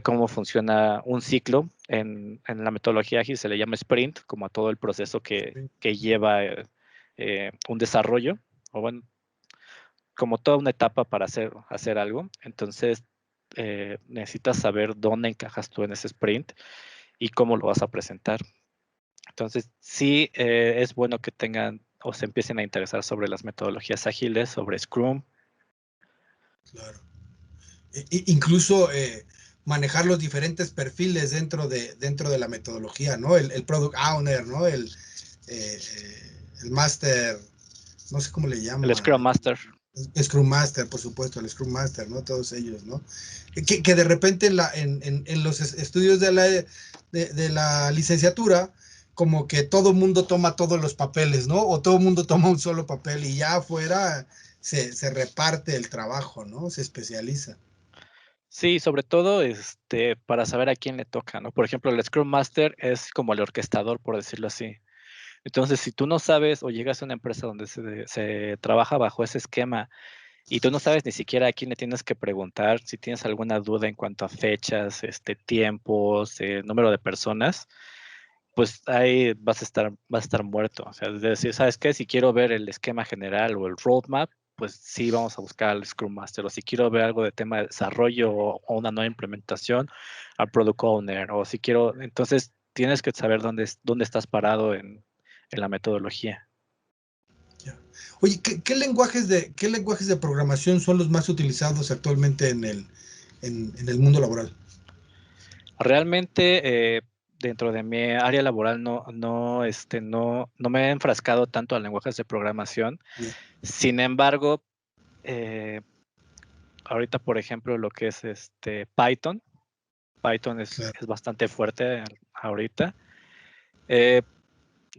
cómo funciona un ciclo. En la metodología ágil se le llama sprint, como a todo el proceso que lleva un desarrollo, o bueno, como toda una etapa para hacer algo. Entonces necesitas saber dónde encajas tú en ese sprint y cómo lo vas a presentar. Entonces, sí es bueno que tengan o se empiecen a interesar sobre las metodologías ágiles, sobre Scrum. Claro. Incluso manejar los diferentes perfiles dentro de la metodología, ¿no? El Product Owner, ¿no? El Master, no sé cómo le El llaman. Scrum Master. Scrum Master, por supuesto, el Scrum Master, ¿no? Todos ellos, ¿no? Que de repente en los estudios de la licenciatura, como que todo mundo toma todos los papeles, ¿no? O todo mundo toma un solo papel y ya afuera se reparte el trabajo, ¿no? Se especializa. Sí, sobre todo para saber a quién le toca, ¿no? Por ejemplo, el Scrum Master es como el orquestador, por decirlo así. Entonces, si tú no sabes o llegas a una empresa donde se trabaja bajo ese esquema y tú no sabes ni siquiera a quién le tienes que preguntar, si tienes alguna duda en cuanto a fechas, tiempos, número de personas, pues ahí vas a estar muerto. O sea, es decir, ¿sabes qué? Si quiero ver el esquema general o el roadmap, pues sí vamos a buscar al Scrum Master. O si quiero ver algo de tema de desarrollo o una nueva implementación, al Product Owner. O si quiero, entonces tienes que saber dónde estás parado en la metodología. Ya. Oye, ¿qué lenguajes de programación son los más utilizados actualmente en el mundo laboral? Realmente, dentro de mi área laboral no me he enfrascado tanto a lenguajes de programación. Ya, Sin embargo, ahorita, por ejemplo, lo que es Python. Python claro. es bastante fuerte ahorita. Eh,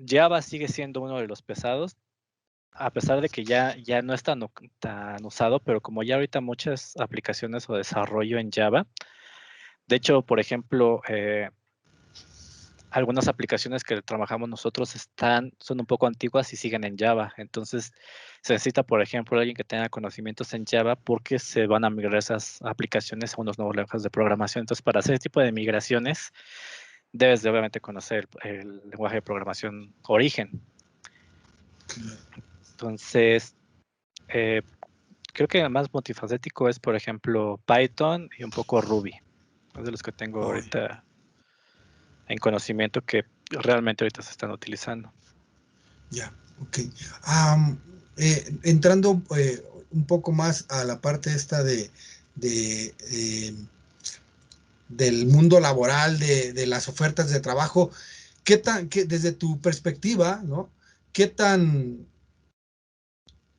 Java sigue siendo uno de los pesados, a pesar de que ya no es tan usado, pero como ya ahorita muchas aplicaciones o desarrollo en Java. De hecho, por ejemplo, algunas aplicaciones que trabajamos nosotros son un poco antiguas y siguen en Java. Entonces, se necesita, por ejemplo, alguien que tenga conocimientos en Java porque se van a migrar esas aplicaciones a unos nuevos lenguajes de programación. Entonces, para hacer ese tipo de migraciones, debes de obviamente conocer el lenguaje de programación origen. Entonces, eh, creo que el más multifacético es, por ejemplo, Python y un poco Ruby. Es de los que tengo Oh, ahorita en conocimiento que realmente ahorita se están utilizando. ya, ok. Entrando un poco más a la parte esta de, del mundo laboral, de las ofertas de trabajo, desde tu perspectiva, ¿no? ¿Qué tan,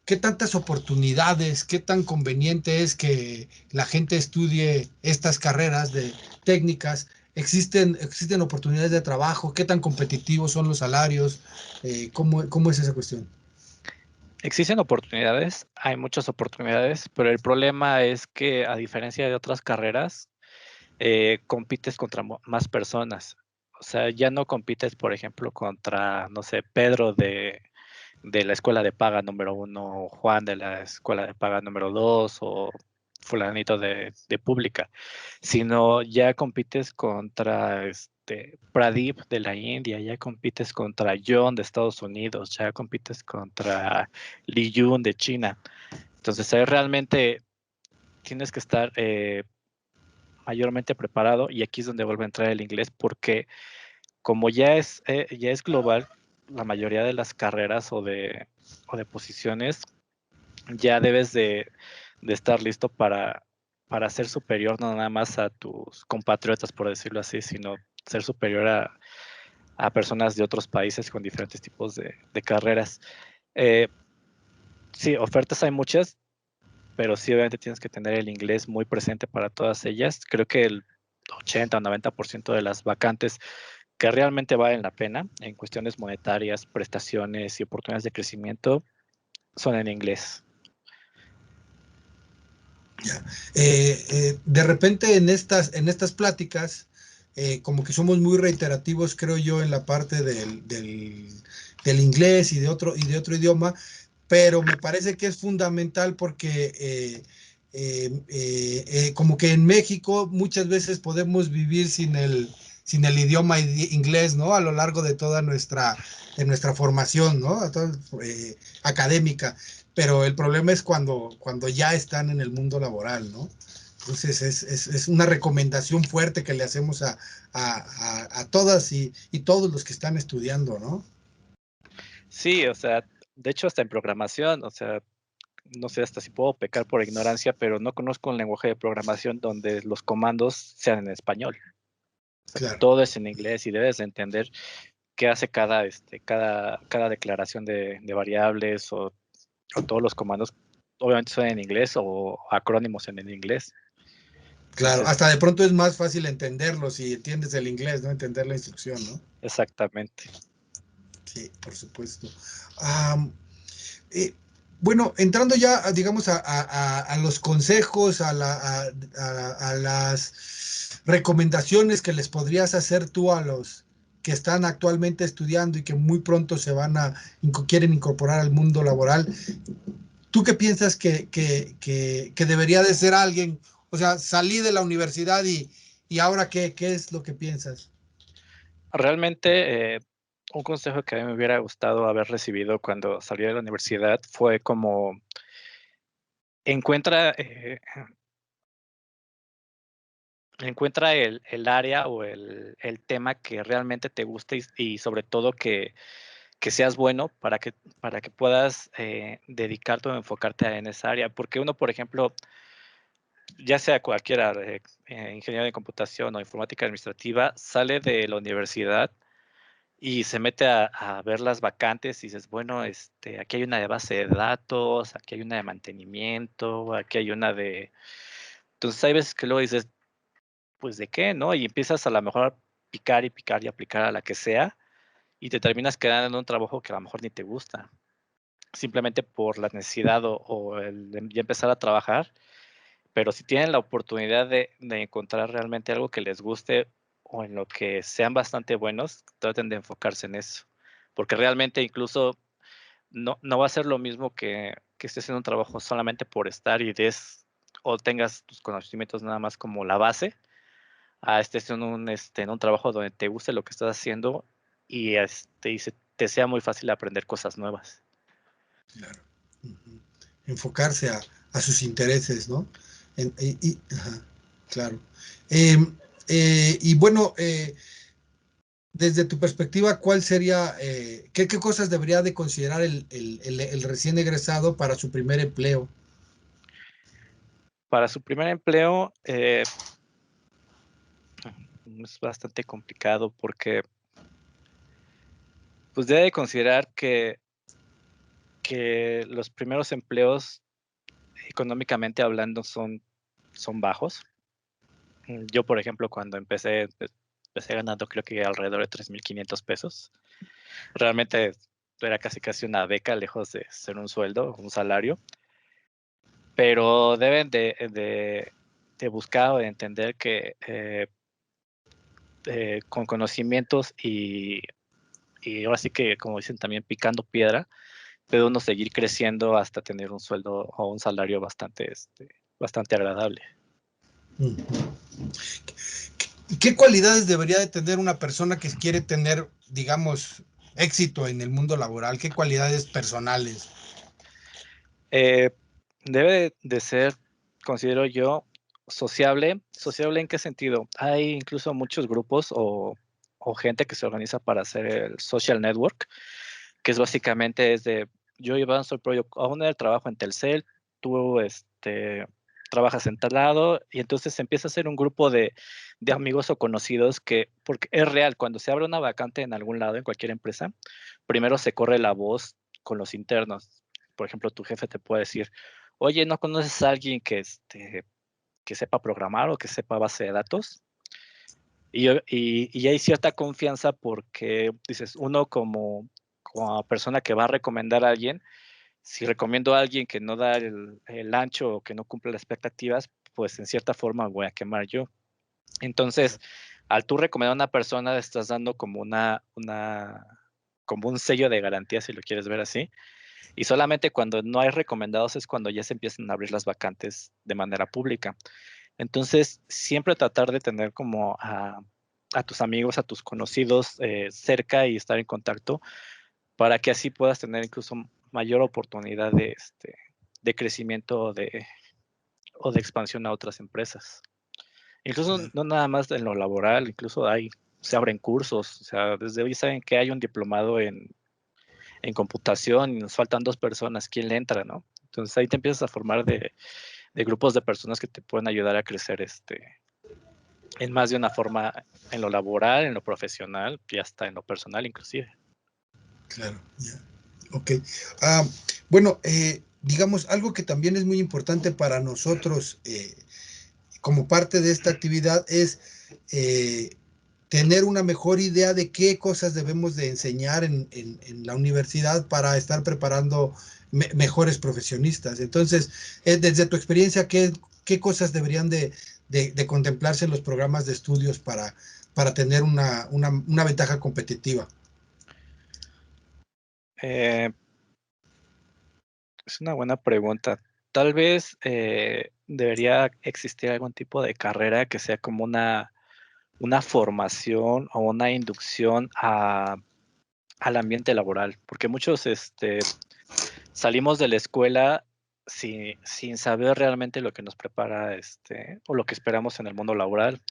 qué tantas oportunidades, qué tan conveniente es que la gente estudie estas carreras de técnicas? ¿Existen oportunidades de trabajo? ¿Qué tan competitivos son los salarios? ¿Cómo es esa cuestión? Existen oportunidades, hay muchas oportunidades, pero el problema es que a diferencia de otras carreras, compites contra más personas. O sea, ya no compites, por ejemplo, contra, no sé, Pedro de la escuela de paga número 1, Juan de la escuela de paga número 2 o fulanito de pública, sino ya compites contra Pradip de la India, ya compites contra John de Estados Unidos, ya compites contra Li Yun de China. Entonces ahí realmente tienes que estar mayormente preparado y aquí es donde vuelve a entrar el inglés porque como ya es global, la mayoría de las carreras o de posiciones ya debes de estar listo para ser superior no nada más a tus compatriotas, por decirlo así, sino ser superior a personas de otros países con diferentes tipos de carreras. Eh, sí, ofertas hay muchas, pero sí obviamente tienes que tener el inglés muy presente para todas ellas. Creo que el 80 o 90% de las vacantes que realmente valen la pena en cuestiones monetarias, prestaciones y oportunidades de crecimiento son en inglés. De repente en estas pláticas, como que somos muy reiterativos, creo yo, en la parte del inglés y de otro idioma, pero me parece que es fundamental porque como que en México muchas veces podemos vivir sin el idioma inglés, ¿no? A lo largo de nuestra formación, ¿no? Académica, pero el problema es cuando ya están en el mundo laboral, ¿no? Entonces es una recomendación fuerte que le hacemos a todas y todos los que están estudiando, ¿no? Sí, o sea, de hecho hasta en programación, o sea, no sé hasta si puedo pecar por ignorancia, pero no conozco un lenguaje de programación donde los comandos sean en español. O sea, Claro. todo es en inglés y debes de entender qué hace cada declaración de variables o todos los comandos, obviamente son en inglés o acrónimos en el inglés. Claro, Entonces, hasta de pronto es más fácil entenderlo si entiendes el inglés, ¿no? Entender la instrucción, ¿no? exactamente. Sí, por supuesto. Am, eh, bueno, entrando ya, digamos, a los consejos, a las recomendaciones que les podrías hacer tú a los que están actualmente estudiando y que muy pronto quieren incorporar al mundo laboral, ¿tú qué piensas que debería de ser alguien? O sea, salí de la universidad y ahora qué es lo que piensas? Realmente, un consejo que a mí me hubiera gustado haber recibido cuando salí de la universidad fue como encuentra, encuentra el área o el tema que realmente te guste y sobre todo que seas bueno para que puedas dedicarte o enfocarte en esa área. Porque uno, por ejemplo, ya sea cualquiera, ingeniero de computación o informática administrativa, sale de la universidad y se mete a ver las vacantes y dices, bueno, aquí hay una de base de datos, aquí hay una de mantenimiento, aquí hay una de... Entonces hay veces que luego dices, pues ¿de qué, no? Y empiezas a lo mejor a picar y picar y aplicar a la que sea y te terminas quedando en un trabajo que a lo mejor ni te gusta, simplemente por la necesidad o el de ya empezar a trabajar. Pero si tienen la oportunidad de encontrar realmente algo que les guste o en lo que sean bastante buenos, traten de enfocarse en eso. Porque realmente incluso no va a ser lo mismo que estés en un trabajo solamente por estar y des o tengas tus conocimientos nada más como la base, a estés en un trabajo donde te guste lo que estás haciendo y te sea muy fácil aprender cosas nuevas. Claro. Ujú. Enfocarse a sus intereses, ¿no? Ajá, claro. Y bueno, desde tu perspectiva, ¿cuál sería, qué cosas debería de considerar el recién egresado para su primer empleo? Para su primer empleo es bastante complicado porque pues debe considerar que los primeros empleos, económicamente hablando, son bajos. Yo, por ejemplo, cuando empecé ganando creo que alrededor de 3,500 pesos. Realmente era casi una beca, lejos de ser un sueldo, un salario. Pero deben de buscar o de entender que con conocimientos y ahora sí que, como dicen también, picando piedra, puede uno seguir creciendo hasta tener un sueldo o un salario bastante agradable. Ujú. ¿Qué cualidades debería de tener una persona que quiere tener, digamos, éxito en el mundo laboral? ¿Qué cualidades personales? Eh, Debe de ser, considero yo, sociable. ¿Sociable en qué sentido? Hay incluso muchos grupos o gente que se organiza para hacer el social network, que es básicamente es de, yo Iván soy aún en el trabajo en Telcel, tú trabajas en tal lado, y entonces se empieza a hacer un grupo de amigos o conocidos que, porque es real, cuando se abre una vacante en algún lado, en cualquier empresa, primero se corre la voz con los internos. Por ejemplo, tu jefe te puede decir, oye, ¿no conoces a alguien que sepa programar o que sepa base de datos? Y hay cierta confianza porque dices, uno como persona que va a recomendar a alguien, si recomiendo a alguien que no da el ancho o que no cumple las expectativas, pues en cierta forma voy a quemar yo. Entonces, al tú recomendar a una persona, le estás dando como un sello de garantía, si lo quieres ver así. Y solamente cuando no hay recomendados es cuando ya se empiezan a abrir las vacantes de manera pública. Entonces, siempre tratar de tener como a tus amigos, a tus conocidos cerca y estar en contacto para que así puedas tener incluso mayor oportunidad de crecimiento o de expansión a otras empresas. Incluso no nada más en lo laboral, incluso se abren cursos, o sea, desde hoy saben que hay un diplomado en computación y nos faltan 2 personas, ¿quién le entra, no? Entonces ahí te empiezas a formar de grupos de personas que te pueden ayudar a crecer en más de una forma, en lo laboral, en lo profesional y hasta en lo personal inclusive. Claro, ya. Ok. Ah, bueno, digamos, algo que también es muy importante para nosotros como parte de esta actividad es eh, tener una mejor idea de qué cosas debemos de enseñar en la universidad para estar preparando mejores profesionistas. Entonces, desde tu experiencia, ¿qué cosas deberían de contemplarse en los programas de estudios para tener una ventaja competitiva? Eh, es una buena pregunta. Tal vez debería existir algún tipo de carrera que sea como una formación o una inducción al ambiente laboral, porque muchos salimos de la escuela sin saber realmente lo que nos prepara o lo que esperamos en el mundo laboral.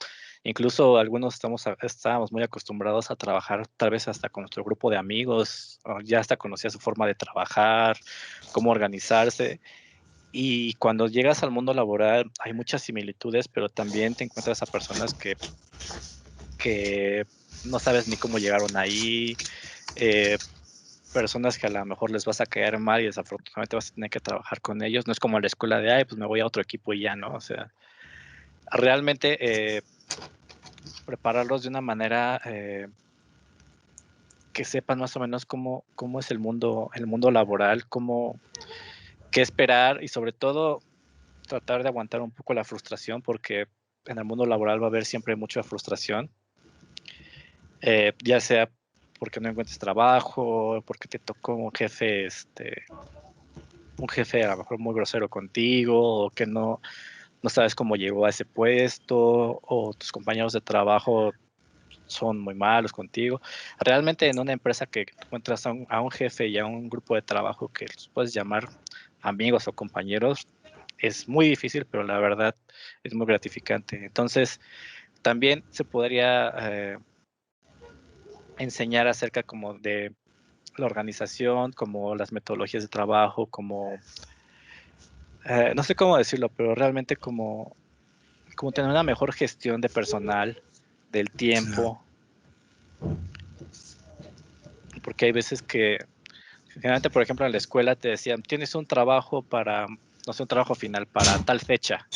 Incluso algunos estábamos muy acostumbrados a trabajar tal vez hasta con nuestro grupo de amigos, o ya hasta conocía su forma de trabajar, cómo organizarse. Y cuando llegas al mundo laboral hay muchas similitudes, pero también te encuentras a personas que no sabes ni cómo llegaron ahí, personas que a lo mejor les vas a caer mal y desafortunadamente vas a tener que trabajar con ellos. No es como en la escuela de, ay, pues me voy a otro equipo y ya, ¿no? O sea, realmente prepararlos de una manera que sepan más o menos cómo es el mundo laboral, qué esperar y sobre todo tratar de aguantar un poco la frustración porque en el mundo laboral va a haber siempre mucha frustración, ya sea porque no encuentres trabajo, porque te tocó un jefe a lo mejor muy grosero contigo, o que no sabes cómo llegó a ese puesto, o tus compañeros de trabajo son muy malos contigo. Realmente en una empresa que encuentras a un jefe y a un grupo de trabajo que los puedes llamar amigos o compañeros, es muy difícil, pero la verdad es muy gratificante. Entonces, también se podría enseñar acerca como de la organización, como las metodologías de trabajo, como, no sé cómo decirlo, pero realmente como tener una mejor gestión de personal, del Claro, tiempo, porque hay veces que, generalmente, por ejemplo, en la escuela te decían, tienes un trabajo para, no sé, un trabajo final para tal fecha,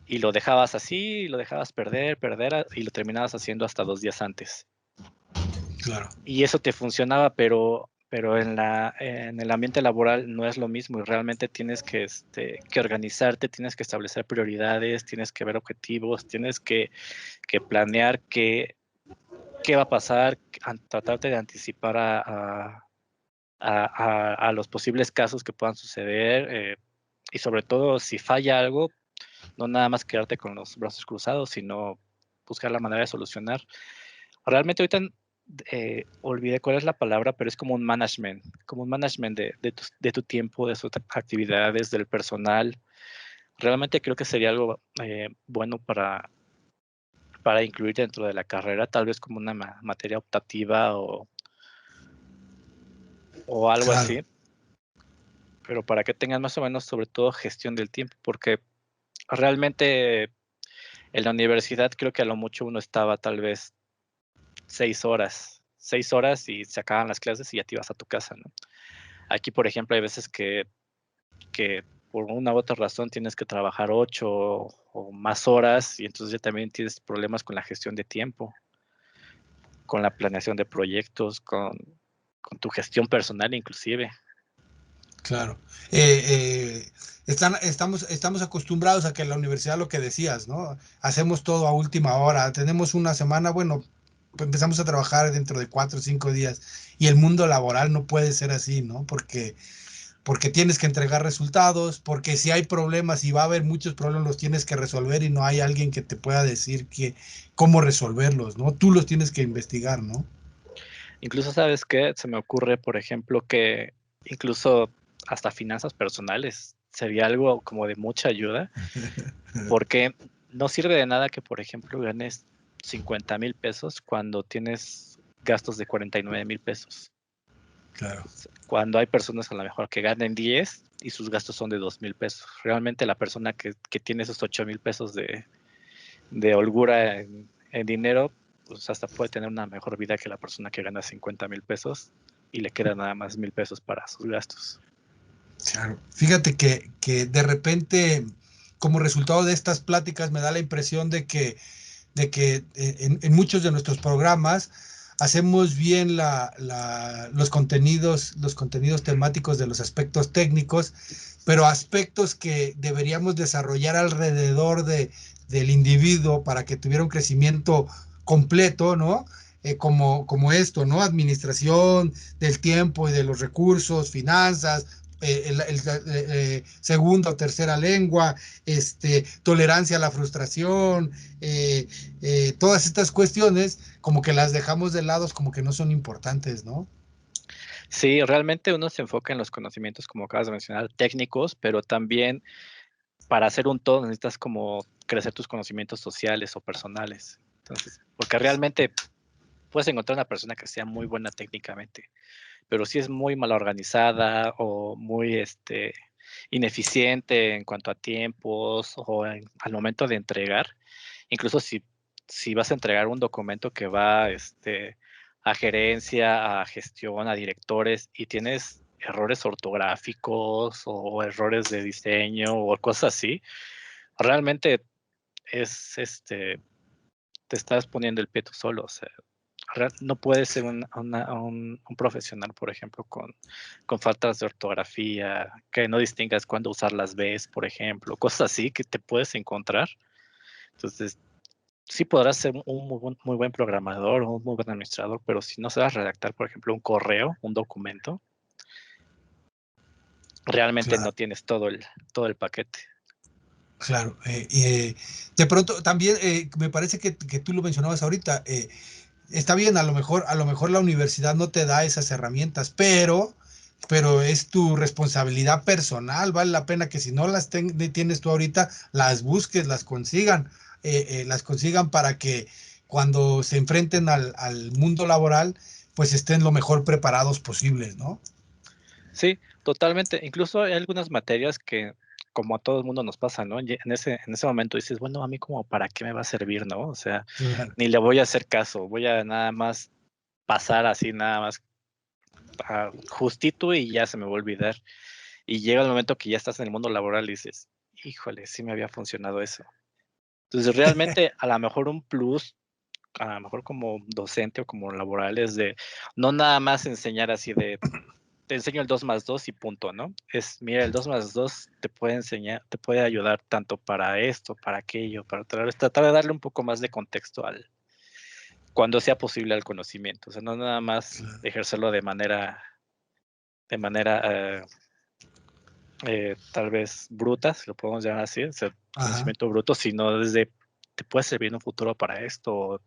y lo dejabas así, y lo dejabas perder, y lo terminabas haciendo hasta 2 días antes. claro, Y eso te funcionaba, pero en el ambiente laboral no es lo mismo y realmente tienes que organizarte, tienes que establecer prioridades, tienes que ver objetivos, tienes que planear qué va a pasar, tratarte de anticipar a los posibles casos que puedan suceder y sobre todo si falla algo, no nada más quedarte con los brazos cruzados, sino buscar la manera de solucionar. Realmente ahorita olvidé cuál es la palabra, pero es como un management de tu tiempo, de tus actividades, del personal. Realmente creo que sería algo bueno para incluir dentro de la carrera, tal vez como una materia optativa o algo claro. así, pero para que tengan más o menos sobre todo gestión del tiempo, porque realmente en la universidad creo que a lo mucho uno estaba tal vez 6 horas y se acaban las clases y ya te ibas a tu casa, ¿no? Aquí, por ejemplo, hay veces que por una u otra razón tienes que trabajar 8 o más horas y entonces ya también tienes problemas con la gestión de tiempo, con la planeación de proyectos, con tu gestión personal inclusive. Claro. Estamos acostumbrados a que en la universidad lo que decías, ¿no? Hacemos todo a última hora. Tenemos una semana, bueno, pues empezamos a trabajar dentro de 4 o 5 días y el mundo laboral no puede ser así, ¿no? Porque tienes que entregar resultados, porque si hay problemas y va a haber muchos problemas, los tienes que resolver y no hay alguien que te pueda decir cómo resolverlos, ¿no? Tú los tienes que investigar, ¿no? Incluso, ¿sabes qué? Se me ocurre, por ejemplo, que incluso hasta finanzas personales sería algo como de mucha ayuda, porque no sirve de nada que, por ejemplo, ganes 50,000 pesos cuando tienes gastos de 49,000 pesos. Claro, Cuando hay personas a lo mejor que ganen 10 y sus gastos son de 2,000 pesos. Realmente la persona que tiene esos 8,000 pesos de holgura en dinero, pues hasta puede tener una mejor vida que la persona que gana 50,000 pesos y le quedan nada más 1,000 pesos para sus gastos. claro. Fíjate que de repente, como resultado de estas pláticas, me da la impresión de que en muchos de nuestros programas hacemos bien los contenidos temáticos de los aspectos técnicos, pero aspectos que deberíamos desarrollar alrededor del individuo para que tuviera un crecimiento completo, ¿no? Como esto, ¿no? Administración del tiempo y de los recursos, finanzas, segunda o tercera lengua, tolerancia a la frustración, todas estas cuestiones como que las dejamos de lado, como que no son importantes, ¿no? Sí, realmente uno se enfoca en los conocimientos, como acabas de mencionar, técnicos, pero también para hacer un todo necesitas como crecer tus conocimientos sociales o personales. Entonces, porque realmente puedes encontrar una persona que sea muy buena técnicamente, pero si es muy mal organizada o muy ineficiente en cuanto a tiempos o al momento de entregar, incluso si vas a entregar un documento que va a gerencia, a gestión, a directores y tienes errores ortográficos o errores de diseño o cosas así, realmente es te estás poniendo el pie tú solo. O sea, no puedes ser un profesional, por ejemplo, con faltas de ortografía, que no distingas cuándo usar las Bs, por ejemplo, cosas así que te puedes encontrar. Entonces, sí podrás ser un muy buen programador o un muy buen administrador, pero si no sabes redactar, por ejemplo, un correo, un documento, realmente Claro. no tienes todo el paquete. Claro, de pronto también me parece que tú lo mencionabas ahorita, está bien, a lo mejor la universidad no te da esas herramientas, pero es tu responsabilidad personal, vale la pena que si no tienes tú ahorita, las busques, las consigan para que cuando se enfrenten al mundo laboral, pues estén lo mejor preparados posibles, ¿no? Sí, totalmente. Incluso hay algunas materias que, como a todo el mundo nos pasa, ¿no? En ese momento dices, bueno, a mí como para qué me va a servir, ¿no? O sea, Claro, ni le voy a hacer caso, voy a nada más pasar así, nada más justito y ya se me va a olvidar. Y llega el momento que ya estás en el mundo laboral y dices, híjole, sí me había funcionado eso. Entonces, realmente, a lo mejor un plus, a lo mejor como docente o como laboral, es de no nada más enseñar así de te enseño el 2 más 2 y punto, ¿no? Mira, el 2 más 2 te puede enseñar, te puede ayudar tanto para esto, para aquello, para tratar de darle un poco más de contexto cuando sea posible al conocimiento. O sea, no nada más claro. ejercerlo de manera tal vez bruta, si lo podemos llamar así, o sea, Ajá. conocimiento bruto, sino desde te puede servir en un futuro para esto,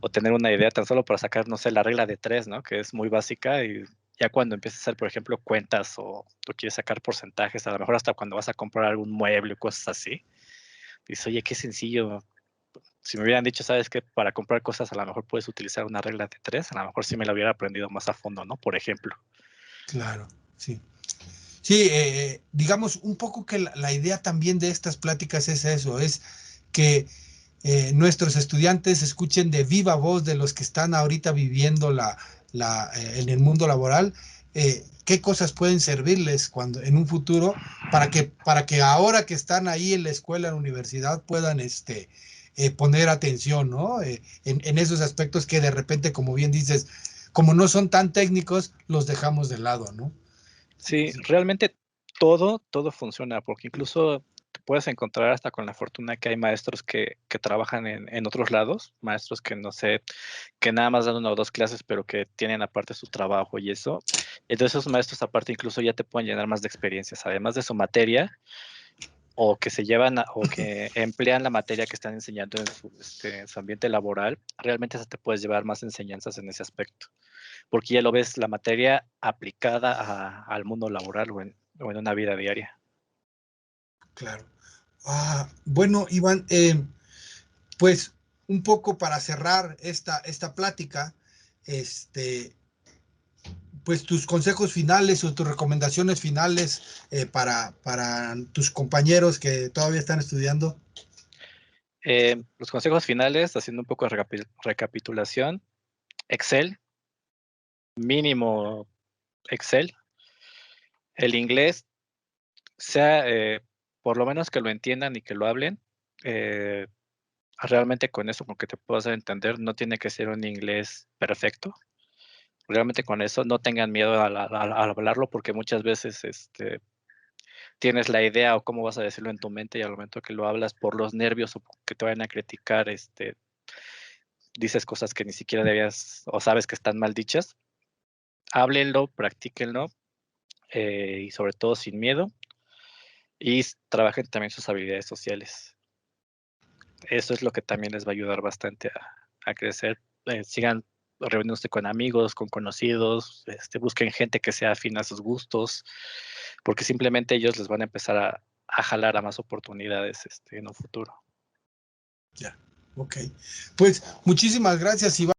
o tener una idea tan solo para sacar, no sé, la regla de tres, ¿no? Que es muy básica y ya cuando empiezas a hacer, por ejemplo, cuentas o tú quieres sacar porcentajes, a lo mejor hasta cuando vas a comprar algún mueble o cosas así, dices, oye, qué sencillo. Si me hubieran dicho, sabes que para comprar cosas a lo mejor puedes utilizar una regla de tres, a lo mejor sí me la hubiera aprendido más a fondo, ¿no? Por ejemplo. Claro, sí. Sí, digamos un poco que la idea también de estas pláticas es eso, es que nuestros estudiantes escuchen de viva voz de los que están ahorita viviendo en el mundo laboral, qué cosas pueden servirles cuando en un futuro para que ahora que están ahí en la escuela, en la universidad, puedan poner atención, ¿no? En esos aspectos que de repente, como bien dices, como no son tan técnicos, los dejamos de lado, ¿no? Sí, realmente todo funciona, porque incluso te puedes encontrar hasta con la fortuna que hay maestros que trabajan en otros lados, maestros que no sé, que nada más dan una o dos clases, pero que tienen aparte su trabajo y eso. Entonces esos maestros aparte incluso ya te pueden llenar más de experiencias, además de su materia, o que se llevan o que emplean la materia que están enseñando en su ambiente laboral, realmente hasta te puedes llevar más enseñanzas en ese aspecto porque ya lo ves la materia aplicada al mundo laboral o en una vida diaria. Claro. Bueno, Iván, pues un poco para cerrar esta plática, este, pues tus consejos finales o tus recomendaciones finales para tus compañeros que todavía están estudiando. Los consejos finales, haciendo un poco de recapitulación, Excel, mínimo Excel, el inglés, sea por lo menos que lo entiendan y que lo hablen. eh, Realmente con eso, con que te puedas entender, no tiene que ser un inglés perfecto. Realmente con eso no tengan miedo a hablarlo porque muchas veces tienes la idea o cómo vas a decirlo en tu mente y al momento que lo hablas por los nervios o que te vayan a criticar, dices cosas que ni siquiera debías o sabes que están mal dichas. Háblenlo, practíquenlo y sobre todo sin miedo y trabajen también sus habilidades sociales. Eso es lo que también les va a ayudar bastante a crecer. Sigan reuniéndose con amigos, con conocidos, busquen gente que sea afín a sus gustos, porque simplemente ellos les van a empezar a jalar a más oportunidades en un futuro. Ya. Ok, pues muchísimas gracias, Iván.